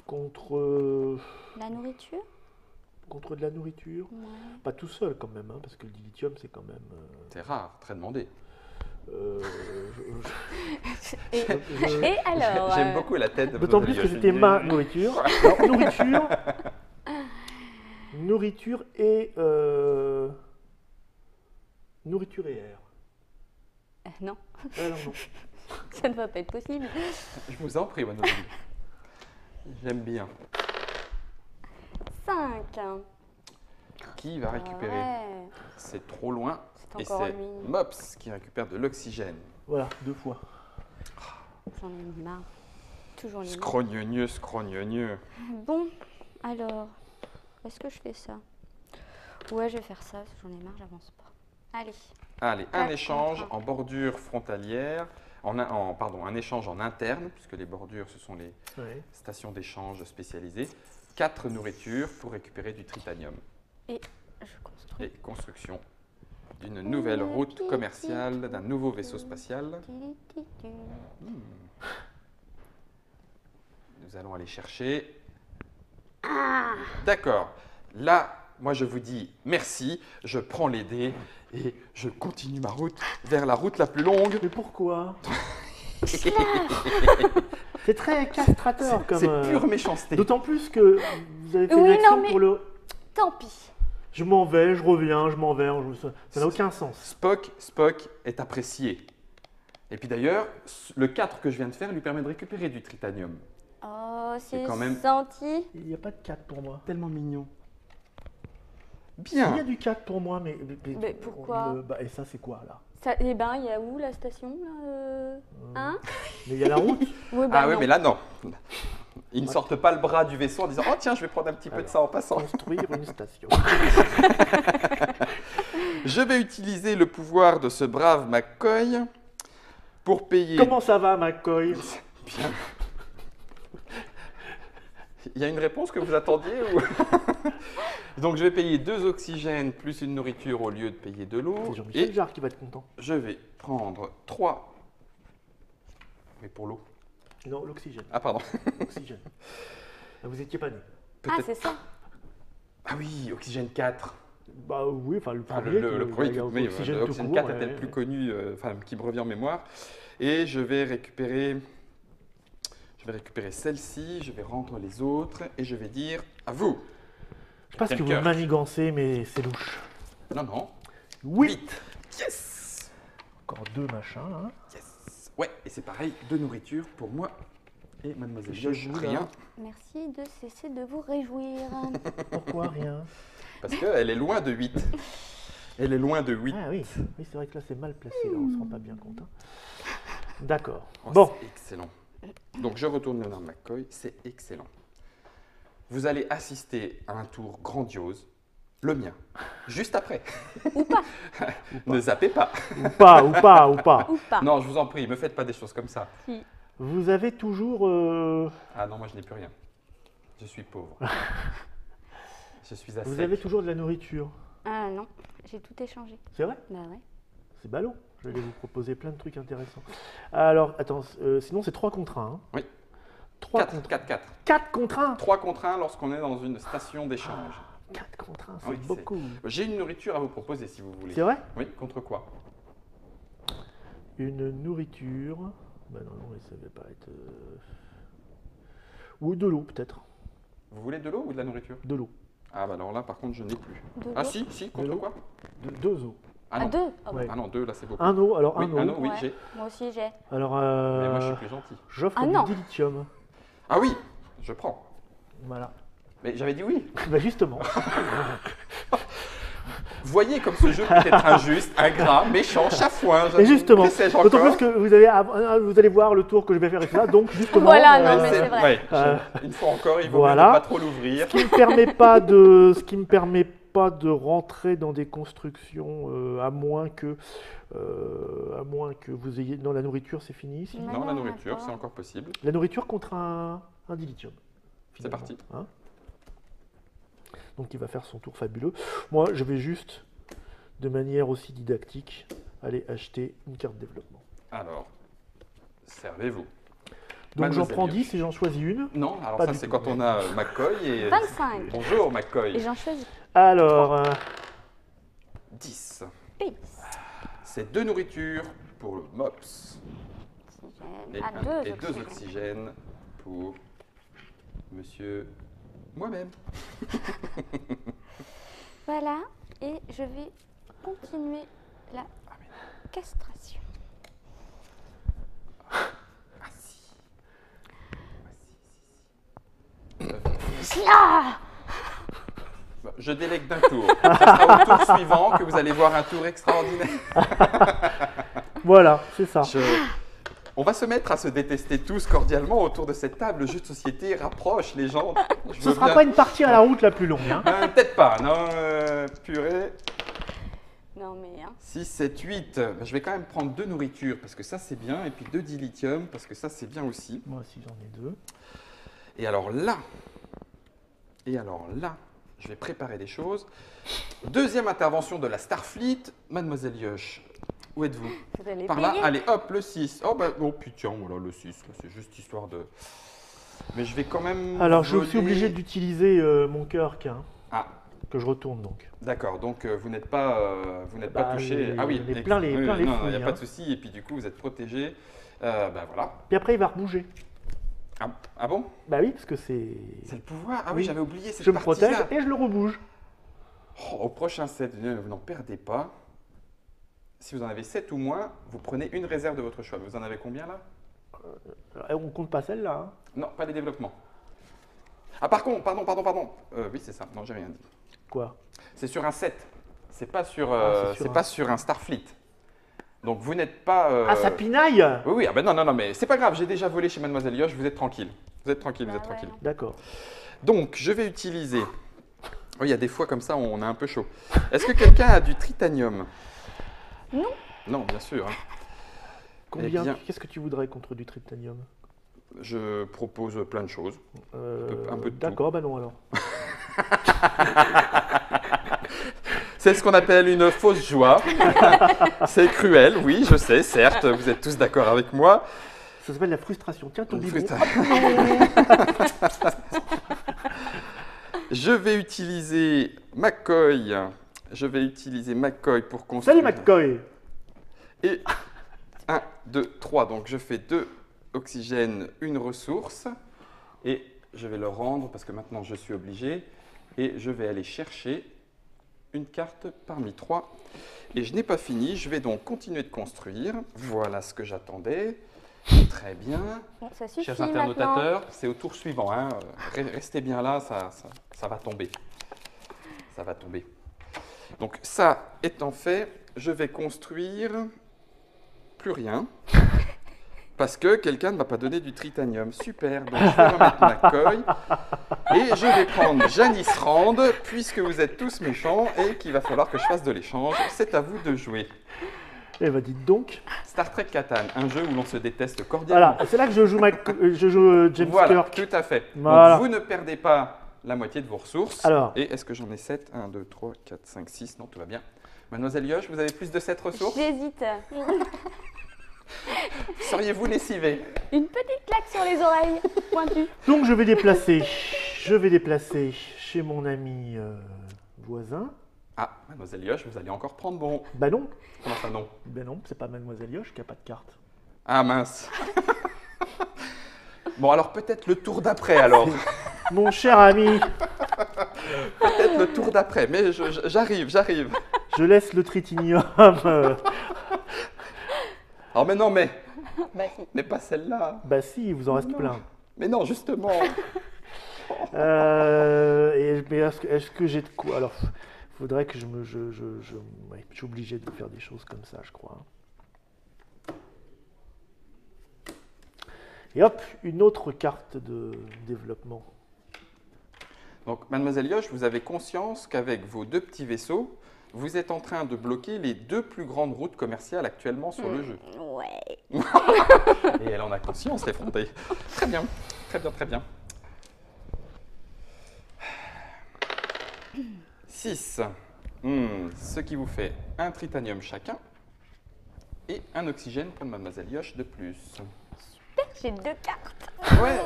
Contre... La nourriture? Contre de la nourriture? Ouais. Pas tout seul quand même, parce que le dilithium c'est quand même... C'est rare, très demandé. Et alors J'aime beaucoup la tête de d'autant plus que c'était ma nourriture. Alors, nourriture et air. Non. Alors non. Ça ne va pas être possible. Je vous en prie, mademoiselle. J'aime bien. 5. Qui va récupérer? C'est trop loin. Et c'est Mops qui récupère de l'oxygène. Voilà, 2 fois. J'en ai marre. Toujours les Scrogneux. Bon, alors, est-ce que je fais ça? Ouais, je vais faire ça, j'en ai marre, j'avance pas. Allez, un échange en bordure frontalière, un échange en interne, puisque les bordures, ce sont les stations d'échange spécialisées. 4 nourritures pour récupérer du tritanium. Et je construis. Et construction d'une nouvelle route commerciale, d'un nouveau vaisseau spatial. Nous allons aller chercher. D'accord. Là, moi je vous dis merci, je prends les dés et je continue ma route vers la route la plus longue. Mais pourquoi? C'est très castrateur comme... C'est pure méchanceté. D'autant plus que vous avez fait une action pour le... Tant pis. Je m'en vais, je reviens, je m'en vais. Ça n'a aucun sens. Spock est apprécié. Et puis d'ailleurs, le 4 que je viens de faire lui permet de récupérer du tritanium. Oh, c'est quand même gentil. Il n'y a pas de 4 pour moi. Tellement mignon. Bien. Il y a du 4 pour moi, mais pourquoi et ça, c'est quoi, là? Eh ben, il y a où la station là Hein? Mais il y a la route. Oui, ah oui, mais là, non. Ils ne sortent pas le bras du vaisseau en disant « Oh tiens, je vais prendre un petit peu de ça en passant. » Construire une station. Je vais utiliser le pouvoir de ce brave McCoy pour payer... Comment ça va, McCoy? Bien. Il y a une réponse que vous attendiez ou... Donc je vais payer 2 oxygènes plus une nourriture au lieu de payer de l'eau. C'est Jean-Michel Jarre qui va être content. Je vais prendre 3... Mais pour l'eau. Non, l'oxygène. Ah pardon. L'oxygène. Vous étiez pas né. Ah, c'est ça. Ah oui, oxygène 4. Bah oui, enfin le premier. Le premier, oxygène oxygène 4 est le plus connu, qui me revient en mémoire. Et je vais récupérer celle-ci, je vais rendre les autres et je vais dire à vous. Je sais pas ce que vous manigancez, mais c'est louche. Non, non. 8. Yes. Encore 2 machins, hein. Yes. Ouais, et c'est pareil, 2 nourritures pour moi et mademoiselle Josh, rien. Merci de cesser de vous réjouir. Pourquoi rien? Parce qu'elle est loin de 8. Elle est loin de 8. Ah oui, c'est vrai que là c'est mal placé, là, on se rend pas bien compte. Hein. D'accord. Oh, bon. C'est excellent. Donc je retourne Leonard McCoy, c'est excellent. Vous allez assister à un tour grandiose, le mien, juste après. Ou pas. Ne zappez pas. Ou pas. Non, je vous en prie, ne me faites pas des choses comme ça. Si. Vous avez toujours... Ah non, moi je n'ai plus rien. Je suis pauvre. Je suis à Vous sec. avez toujours de la nourriture? Ah non, j'ai tout échangé. C'est vrai? Bah ouais. C'est ballot. Je vais vous proposer plein de trucs intéressants. Alors, attends, sinon c'est 3 contre 1. Hein. Oui. 4 contre 1. 3 contre 1 lorsqu'on est dans une station d'échange. 4 contre 1, c'est beaucoup. J'ai une nourriture à vous proposer si vous voulez. C'est vrai? Oui, contre quoi? Une nourriture... Bah non, ça ne va pas être... Ou de l'eau peut-être. Vous voulez de l'eau ou de la nourriture? De l'eau. Ah bah alors là par contre je n'ai plus. Ah si, contre quoi? 2 os. Ah non. 2 Ah non, 2 là c'est beaucoup. Un eau, alors oui, un eau. Oui, j'ai. Moi aussi j'ai. Alors, mais moi je suis plus gentil. J'offre du dilithium. Ah oui, je prends. Voilà. Mais j'avais dit oui. Bah justement. Vous voyez comme ce jeu peut être injuste, ingrat, méchant, chafouin. Et justement, d'autant plus que vous allez voir le tour que je vais faire avec ça, donc justement... Voilà, non mais c'est vrai. Une fois encore, il vaut mieux ne pas trop l'ouvrir. Ce qui me permet pas de rentrer dans des constructions, à moins que vous ayez... Non, la nourriture, c'est fini ici. Non, la nourriture, c'est encore possible. La nourriture contre un dilithium. C'est parti. Hein, donc il va faire son tour fabuleux. Moi, je vais juste, de manière aussi didactique, aller acheter une carte développement. Alors, servez-vous. Donc j'en prends 10 et j'en choisis une. Non, alors ça c'est quand on a McCoy et... 25. Bonjour McCoy. Et j'en choisis. Alors... 10. 10. C'est 2 nourritures pour le MOPS. Et 2 oxygènes pour monsieur moi-même. Voilà, et je vais continuer la castration. Je délègue d'un tour. Ce sera au tour suivant que vous allez voir un tour extraordinaire. Voilà, c'est ça. On va se mettre à se détester tous cordialement autour de cette table. Le jeu de société rapproche les gens. Ce ne sera pas une partie à la route la plus longue. Hein. Peut-être pas, non, purée. Non mais... 6, 7, 8. Je vais quand même prendre 2 nourritures parce que ça c'est bien. Et puis 2 dilithium parce que ça c'est bien aussi. Moi aussi j'en ai 2. Et alors là, je vais préparer des choses. Deuxième intervention de la Starfleet. Mademoiselle Yosh, où êtes-vous? Vous allez Par payer. là, allez, hop, le 6. Oh, bah, oh putain, voilà, le 6. C'est juste histoire de... Mais je vais quand même... Alors, je suis obligé d'utiliser mon cœur que je retourne donc. D'accord, donc vous n'êtes pas touché. Ah oui, plein les non, fouilles, il n'y a pas de souci. Et puis du coup, vous êtes protégé. Bah voilà. Puis après, il va rebouger. Ah bon? Bah oui, parce que c'est... C'est le pouvoir. Ah oui, j'avais oublié cette partie-là. Je me protège et je le rebouge. Oh, au prochain set, vous n'en perdez pas. Si vous en avez 7 ou moins, vous prenez une réserve de votre choix. Vous en avez combien là? On compte pas celle-là. Hein. Non, pas les développements. Ah par contre, pardon. Oui, c'est ça. Non, j'ai rien dit. Quoi? C'est sur un 7. C'est pas sur, pas sur un Starfleet. Donc vous n'êtes pas… Ah, ça pinaille. Oui, oui, ah ben non, mais c'est pas grave, j'ai déjà volé chez Mademoiselle Yosh, vous êtes tranquille. Vous êtes tranquille, vous êtes tranquille. D'accord. Donc, je vais utiliser… Oui, il y a des fois comme ça, on est un peu chaud. Est-ce que quelqu'un a du tritanium? Non. Non, bien sûr. Hein. Combien? Qu'est-ce que tu voudrais contre du tritanium? Je propose plein de choses. Un peu de tout. D'accord, bah non alors. C'est ce qu'on appelle une fausse joie. C'est cruel, oui, je sais, certes, vous êtes tous d'accord avec moi. Ça s'appelle la frustration. Tiens, ton bidon. Je vais utiliser McCoy. Pour construire. Salut McCoy. Et 1, 2, 3. Donc je fais 2 oxygènes, une ressource. Et je vais le rendre parce que maintenant je suis obligé. Et je vais aller chercher une carte parmi 3. Et je n'ai pas fini. Je vais donc continuer de construire. Voilà ce que j'attendais. Très bien. Bon, ça suffit. Chers internotateurs, c'est au tour suivant. Hein. Restez bien là, ça va tomber. Ça va tomber. Donc ça étant fait, je vais construire plus rien. Parce que quelqu'un ne m'a pas donné du tritanium. Super, donc je vais remettre McCoy. Et je vais prendre Janice Rand, puisque vous êtes tous méchants et qu'il va falloir que je fasse de l'échange. C'est à vous de jouer. Eh bien, dites donc. Star Trek Catan, un jeu où l'on se déteste cordialement. Voilà, c'est là que je joue James voilà, Kirk. Tout à fait. Voilà. Donc, vous ne perdez pas la moitié de vos ressources. Alors. Et est-ce que j'en ai 7? 1, 2, 3, 4, 5, 6. Non, tout va bien. Mademoiselle Yosh, vous avez plus de 7 ressources? J'hésite. Seriez-vous lessivé? Une petite claque sur les oreilles, pointue. Donc, je vais déplacer chez mon ami voisin. Ah, Mademoiselle Yosh, vous allez encore prendre bon. Bah non. Comment ça non? Ben non, c'est pas Mademoiselle Yosh qui n'a pas de carte. Ah mince. Bon, alors peut-être le tour d'après alors. Mon cher ami. Peut-être le tour d'après, mais j'arrive. Je laisse le tritanium. Oh mais non, mais… Bah si. Mais pas celle-là. Bah si, il vous en reste plein. Mais non, justement. Mais est-ce que j'ai de quoi? Alors, il faudrait que je suis obligé de faire des choses comme ça, je crois. Et hop, une autre carte de développement. Donc, Mademoiselle Yosh, vous avez conscience qu'avec vos 2 petits vaisseaux, vous êtes en train de bloquer les 2 plus grandes routes commerciales actuellement sur le jeu. Ouais. Et elle en a conscience, l'effrontée. Très bien, très bien. 6. Ce qui vous fait un tritanium chacun et un oxygène pour Mademoiselle Yosh de plus. Super, j'ai 2 cartes. Ouais,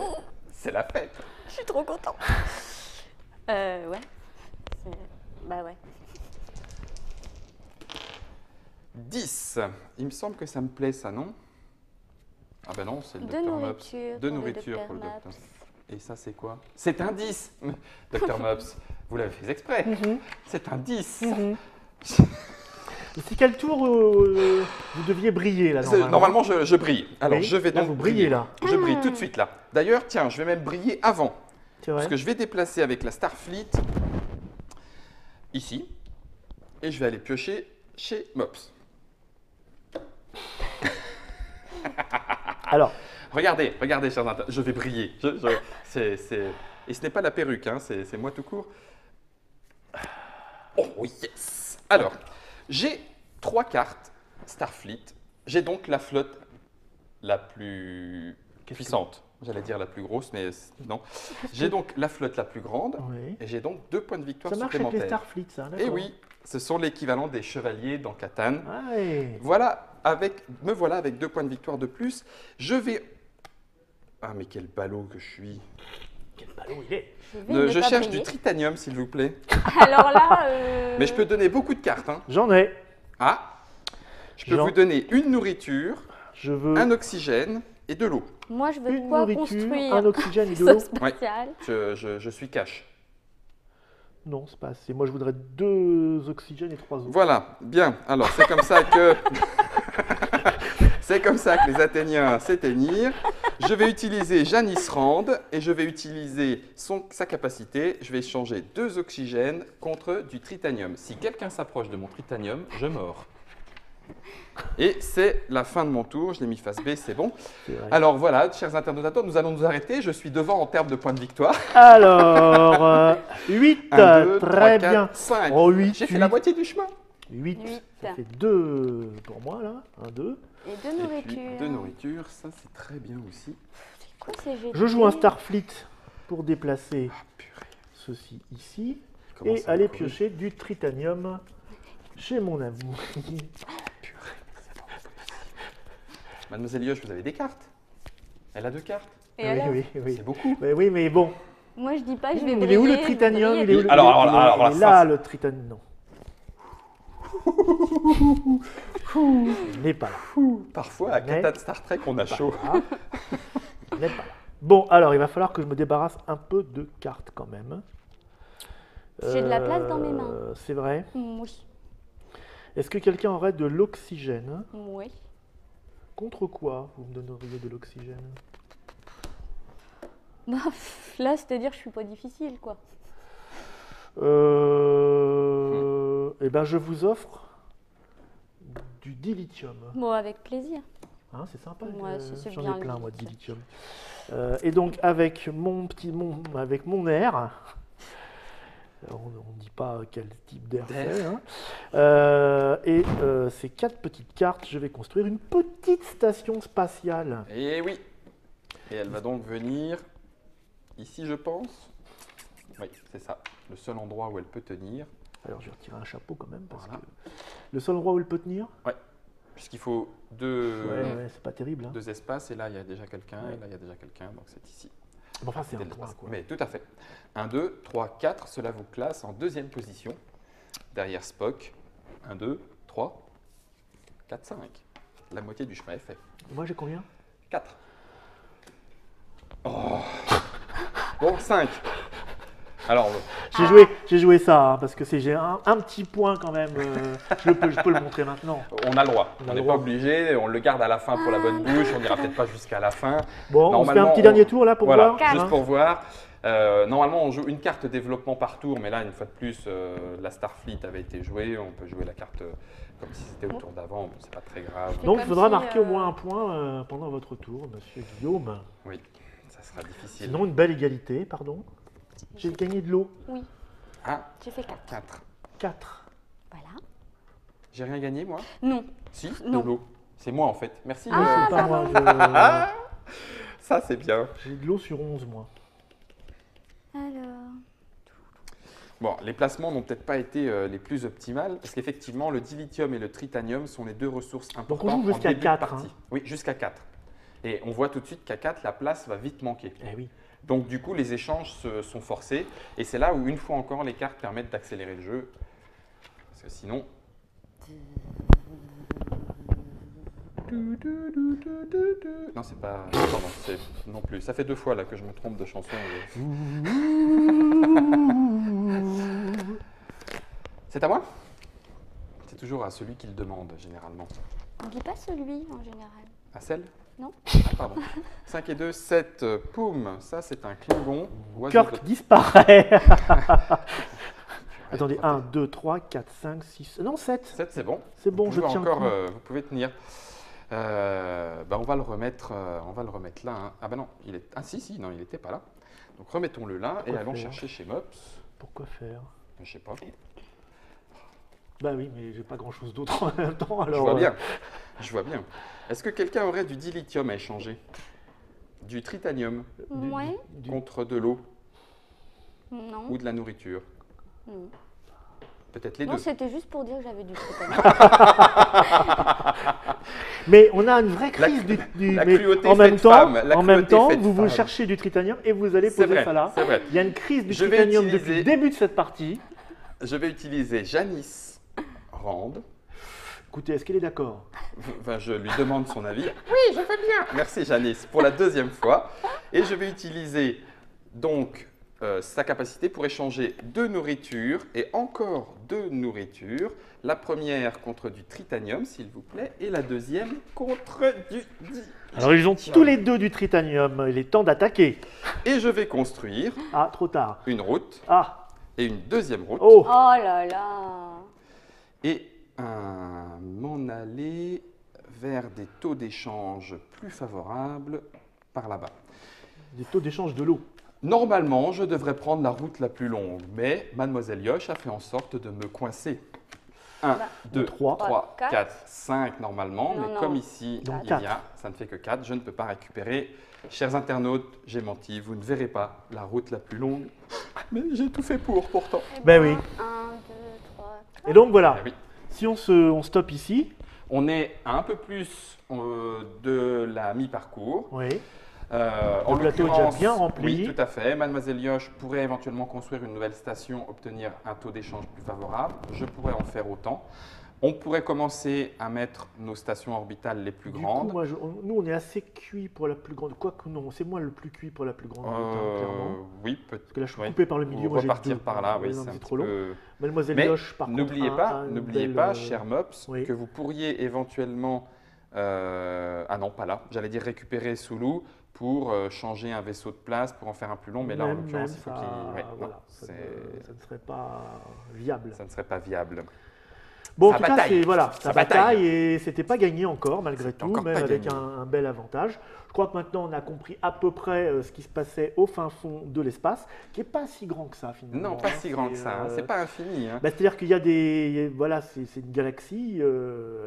c'est la fête. Je suis trop contente. Ouais. Bah ouais. 10. Il me semble que ça me plaît, ça, non? Ah ben non, c'est le Dr Mops. De nourriture pour le docteur. Et ça, c'est quoi? C'est un 10. Dr Mops, vous l'avez fait exprès. C'est un 10. C'est quel tour vous deviez briller, là, normalement? Normalement, je brille. Alors, oui, je vais donc vous briller, là. Je brille tout de suite, là. D'ailleurs, tiens, je vais même briller avant. C'est vrai? Parce que je vais déplacer avec la Starfleet ici. Et je vais aller piocher chez Mops. Alors, regardez, chers internautes, je vais briller. Et ce n'est pas la perruque, hein, c'est moi tout court. Oh yes! Alors, j'ai 3 cartes Starfleet. J'ai donc la flotte la plus puissante. J'allais dire la plus grosse, mais non. J'ai donc la flotte la plus grande. oui. Et j'ai donc 2 points de victoire supplémentaires. Ça marche avec les Starfleet, ça, d'accord. Et oui, ce sont l'équivalent des chevaliers dans Catan. Ah ouais. Me voilà avec 2 points de victoire de plus. Je vais… Ah, mais quel ballot que je suis. Quel ballot il est. Je cherche du tritanium, s'il vous plaît. Alors là… Mais je peux donner beaucoup de cartes. Hein. J'en ai. Ah. Je peux vous donner une nourriture, un oxygène et de l'eau. Moi, je veux une quoi nourriture, construire un oxygène et de l'eau. Spatial. Ouais. Je suis cash. Non, c'est pas assez. Moi, je voudrais 2 oxygènes et 3 eaux. Voilà, bien. Alors, c'est comme ça que… c'est comme ça que les Athéniens s'éteignirent. Je vais utiliser Janice Rand et je vais utiliser sa capacité. Je vais échanger 2 oxygènes contre du tritanium. Si quelqu'un s'approche de mon tritanium, je mords. Et c'est la fin de mon tour. Je l'ai mis face B, c'est bon. Alors voilà, chers internautes, nous allons nous arrêter. Je suis devant en termes de points de victoire. Alors, 8, 1, 2, très 3, 4, bien. 5. Oh, 8, j'ai fait la moitié du chemin. 8, ça fait 2 pour moi là. 1, 2. Et 2 nourritures. 2 nourritures, ça c'est très bien aussi. C'est quoi ces GT? Je joue un Starfleet pour déplacer ceci ici et aller piocher du tritanium chez mon amour. Mademoiselle Yoche, vous avez des cartes? Elle a 2 cartes. Et oui. C'est beaucoup. Mais oui, mais bon. Moi, je dis pas, je vais Il est où le tritanium? Il est où alors, là, le tritanium. Non. Il n'est pas là. Parfois, à Catan de Star Trek, on a chaud. Il n'est pas là. Bon, alors, il va falloir que je me débarrasse un peu de cartes quand même. J'ai de la place dans mes mains. C'est vrai? Oui. Est-ce que quelqu'un aurait de l'oxygène? Oui. Contre quoi vous me donneriez de l'oxygène? Bah, là, c'est-à-dire que je suis pas difficile, quoi. Eh ben, je vous offre du dilithium. Bon, avec plaisir. Hein, c'est sympa. Ouais, j'en ai plein, moi, de dilithium. Et donc, avec avec mon air, on ne dit pas quel type d'air c'est. Hein, et ces 4 petites cartes, je vais construire une petite station spatiale. Et oui. Et elle va donc venir ici, je pense. Oui, c'est ça. Le seul endroit où elle peut tenir. Alors, je vais retirer un chapeau quand même, parce que le seul endroit où elle peut tenir. Ouais. Puisqu'il faut 2 c'est pas terrible, hein. 2 espaces, et là, il y a déjà quelqu'un, et là, il y a déjà quelqu'un, donc c'est ici. Bon, enfin, c'est un point, quoi. Mais tout à fait. 1, 2, 3, 4, cela vous classe en 2e position, derrière Spock. 1, 2, 3, 4, 5. La moitié du chemin est fait. Moi, j'ai combien? 4. Oh. Bon, 5. Alors, j'ai joué ça, hein, parce que j'ai un petit point quand même. Je peux le montrer maintenant. On a le droit. On n'est pas obligé. On le garde à la fin pour la bonne bouche. On n'ira peut-être pas jusqu'à la fin. Bon, on se fait un petit dernier tour là pour voir. Juste pour voir. Normalement, on joue une carte développement par tour, mais là, une fois de plus, la Starfleet avait été jouée. On peut jouer la carte comme si c'était au tour d'avant. Bon, c'est pas très grave. Donc, il faudra marquer au moins un point pendant votre tour, monsieur Guillaume. Oui, ça sera difficile. Sinon, une belle égalité, pardon. J'ai gagné de l'eau. Oui. Ah, j'ai fait 4. 4. Voilà. J'ai rien gagné, moi? Non. Si, non. De l'eau. C'est moi, en fait. Merci. Ah, c'est pas moi. Ça, c'est bien. J'ai de l'eau sur 11, moi. Alors... Bon, les placements n'ont peut-être pas été les plus optimales, parce qu'effectivement, le dilithium et le tritanium sont les 2 ressources importantes. Donc, on joue jusqu'à 4. Hein. Oui, jusqu'à 4. Et on voit tout de suite qu'à 4, la place va vite manquer. Eh oui. Donc, du coup, les échanges sont forcés. Et c'est là où, une fois encore, les cartes permettent d'accélérer le jeu. Parce que sinon... Non, c'est pas... Pardon, non plus. Ça fait 2 fois là que je me trompe de chanson. C'est à moi? C'est toujours à celui qui le demande, généralement. On ne dit pas celui, en général. À celle? Non. Ah, pardon. 5 et 2, 7. Poum. Ça, c'est un Klingon. Kirk disparaît. Attendez, 1, 2, 3, 4, 5, 6... Non, 7. 7, c'est bon. C'est bon, je tiens encore. Vous pouvez tenir. On va le remettre là. Hein. Ah ben non, il est... Ah si, non, il n'était pas là. Donc remettons-le là. Pourquoi et allons chercher chez Mops. Pourquoi faire? Je sais pas. Bah oui, mais j'ai pas grand-chose d'autre en même temps. Alors, Je vois bien. Est-ce que quelqu'un aurait du dilithium à échanger? Du tritanium? Ouais. Contre de l'eau? Non. Ou de la nourriture? Non. Peut-être les deux. Non, c'était juste pour dire que j'avais du tritanium. Mais on a une vraie crise la cruauté en même temps, vous cherchez du tritanium et vous allez poser ça là. C'est vrai. Il y a une crise du tritanium depuis le début de cette partie. Je vais utiliser Janice Rand. Écoutez, est-ce qu'elle est d'accord? Enfin, je lui demande son avis. Oui, je veux bien. Merci Janice pour la 2e fois. Et je vais utiliser donc sa capacité pour échanger 2 nourritures et encore 2 nourritures. La première contre du tritanium, s'il vous plaît, et la deuxième contre du Alors, ils ont tous les 2 du tritanium. Il est temps d'attaquer. Et je vais construire trop tard. Une route et une deuxième route. Oh là là. Et m'en aller vers des taux d'échange plus favorables par là-bas. Des taux d'échange de l'eau. Normalement, je devrais prendre la route la plus longue, mais Mademoiselle Yosh a fait en sorte de me coincer. 1, 2, 3, 4, 5 normalement, mais comme ici, ça ne fait que 4, je ne peux pas récupérer. Chers internautes, j'ai menti, vous ne verrez pas la route la plus longue, mais j'ai tout fait pourtant. Ben oui. 1, 2, 3, 4. Et donc voilà, si on stoppe ici. On est à un peu plus de la mi-parcours. Oui. Le plateau est déjà bien rempli. Oui, tout à fait. Mademoiselle Yosh pourrait éventuellement construire une nouvelle station, obtenir un taux d'échange plus favorable. Je pourrais en faire autant. On pourrait commencer à mettre nos stations orbitales les plus grandes. Du coup, nous, on est assez cuit pour la plus grande. Quoique non, c'est moi le plus cuit pour la plus grande, clairement. Oui, peut-être. Parce que là, je suis coupé par le milieu. Ou repartir par là, oui, c'est un trop petit long. peu... Mademoiselle Yosh, par contre, n'oubliez pas, cher Mops, que vous pourriez éventuellement... ah non, pas là. J'allais dire récupérer Soulou pour changer un vaisseau de place, pour en faire un plus long, mais là, en l'occurrence, il faut qu'il... ça ne serait pas viable. Ça ne serait pas viable. Bon, en tout cas, ça bataille et c'était pas gagné encore, malgré tout, même avec un bel avantage. Je crois que maintenant, on a compris à peu près ce qui se passait au fin fond de l'espace, qui n'est pas si grand que ça, finalement. Non, pas si grand que ça, c'est pas infini. C'est-à-dire qu'il y a des... Voilà, c'est une galaxie,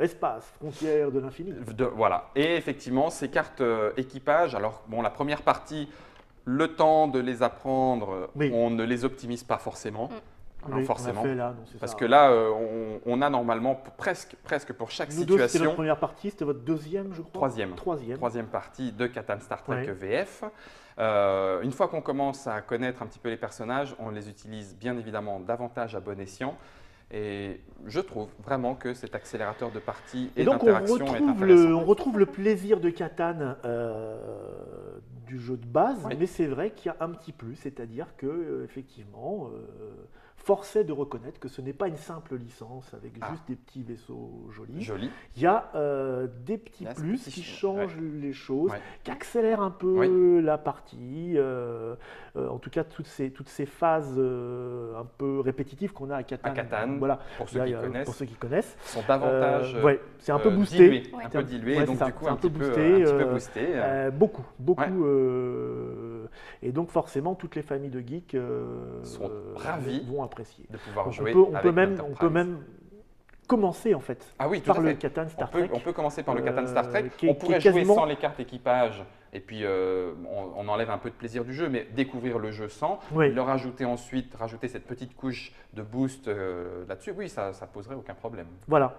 espace, frontière de l'infini. Voilà, et effectivement, ces cartes équipage, alors, bon, la première partie, le temps de les apprendre, on ne les optimise pas forcément. Forcément, parce que là, on a normalement presque pour chaque situation. C'était la première partie, c'était votre deuxième, je crois. Troisième partie de Catan Star Trek VF. Une fois qu'on commence à connaître un petit peu les personnages, on les utilise bien évidemment davantage à bon escient. Et je trouve vraiment que cet accélérateur de partie et d'interaction est intéressant. On retrouve le plaisir de Catan du jeu de base, mais c'est vrai qu'il y a un petit plus, c'est-à-dire que effectivement, force est de reconnaître que ce n'est pas une simple licence avec juste des petits vaisseaux jolis. Il y a des petits plus qui changent les choses, qui accélèrent un peu la partie. En tout cas, toutes ces phases un peu répétitives qu'on a à Catan. Voilà. Pour ceux qui connaissent. Sont davantage c'est un peu boosté. Un peu dilué, donc du coup un petit peu boosté. Beaucoup. Et donc forcément, toutes les familles de geeks sont ravis vont apprécier. De pouvoir jouer on peut même commencer en fait par le Catan Star Trek. On peut commencer par le Catan Star Trek. On pourrait jouer sans les cartes équipage et puis on enlève un peu de plaisir du jeu, mais découvrir le jeu sans, leur ajouter ensuite, rajouter cette petite couche de boost là-dessus, oui, ça poserait aucun problème. Voilà,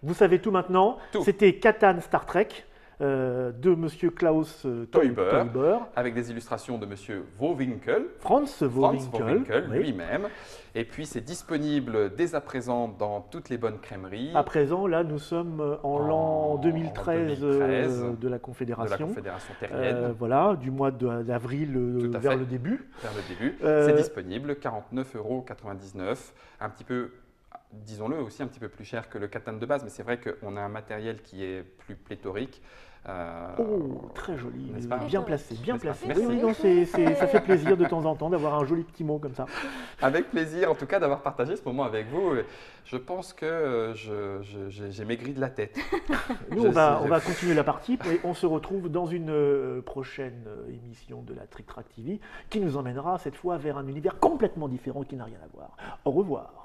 vous savez tout maintenant. C'était Catan Star Trek. De Monsieur Klaus Teuber, avec des illustrations de Monsieur Franz Wawinkel lui-même. Et puis c'est disponible dès à présent dans toutes les bonnes crèmeries. À présent, là, nous sommes en l'an 2013 de la Confédération. De la Confédération terrienne. Voilà, du mois d'avril vers le début. C'est disponible, 49,99 €, un petit peu. Disons-le aussi un petit peu plus cher que le Catan de base, mais c'est vrai qu'on a un matériel qui est plus pléthorique. Très joli, bien placé. Oui, ça fait plaisir de temps en temps d'avoir un joli petit mot comme ça. Avec plaisir, en tout cas, d'avoir partagé ce moment avec vous. Je pense que j'ai maigri de la tête. Nous, on va continuer la partie et on se retrouve dans une prochaine émission de la Trick Track TV qui nous emmènera cette fois vers un univers complètement différent qui n'a rien à voir. Au revoir.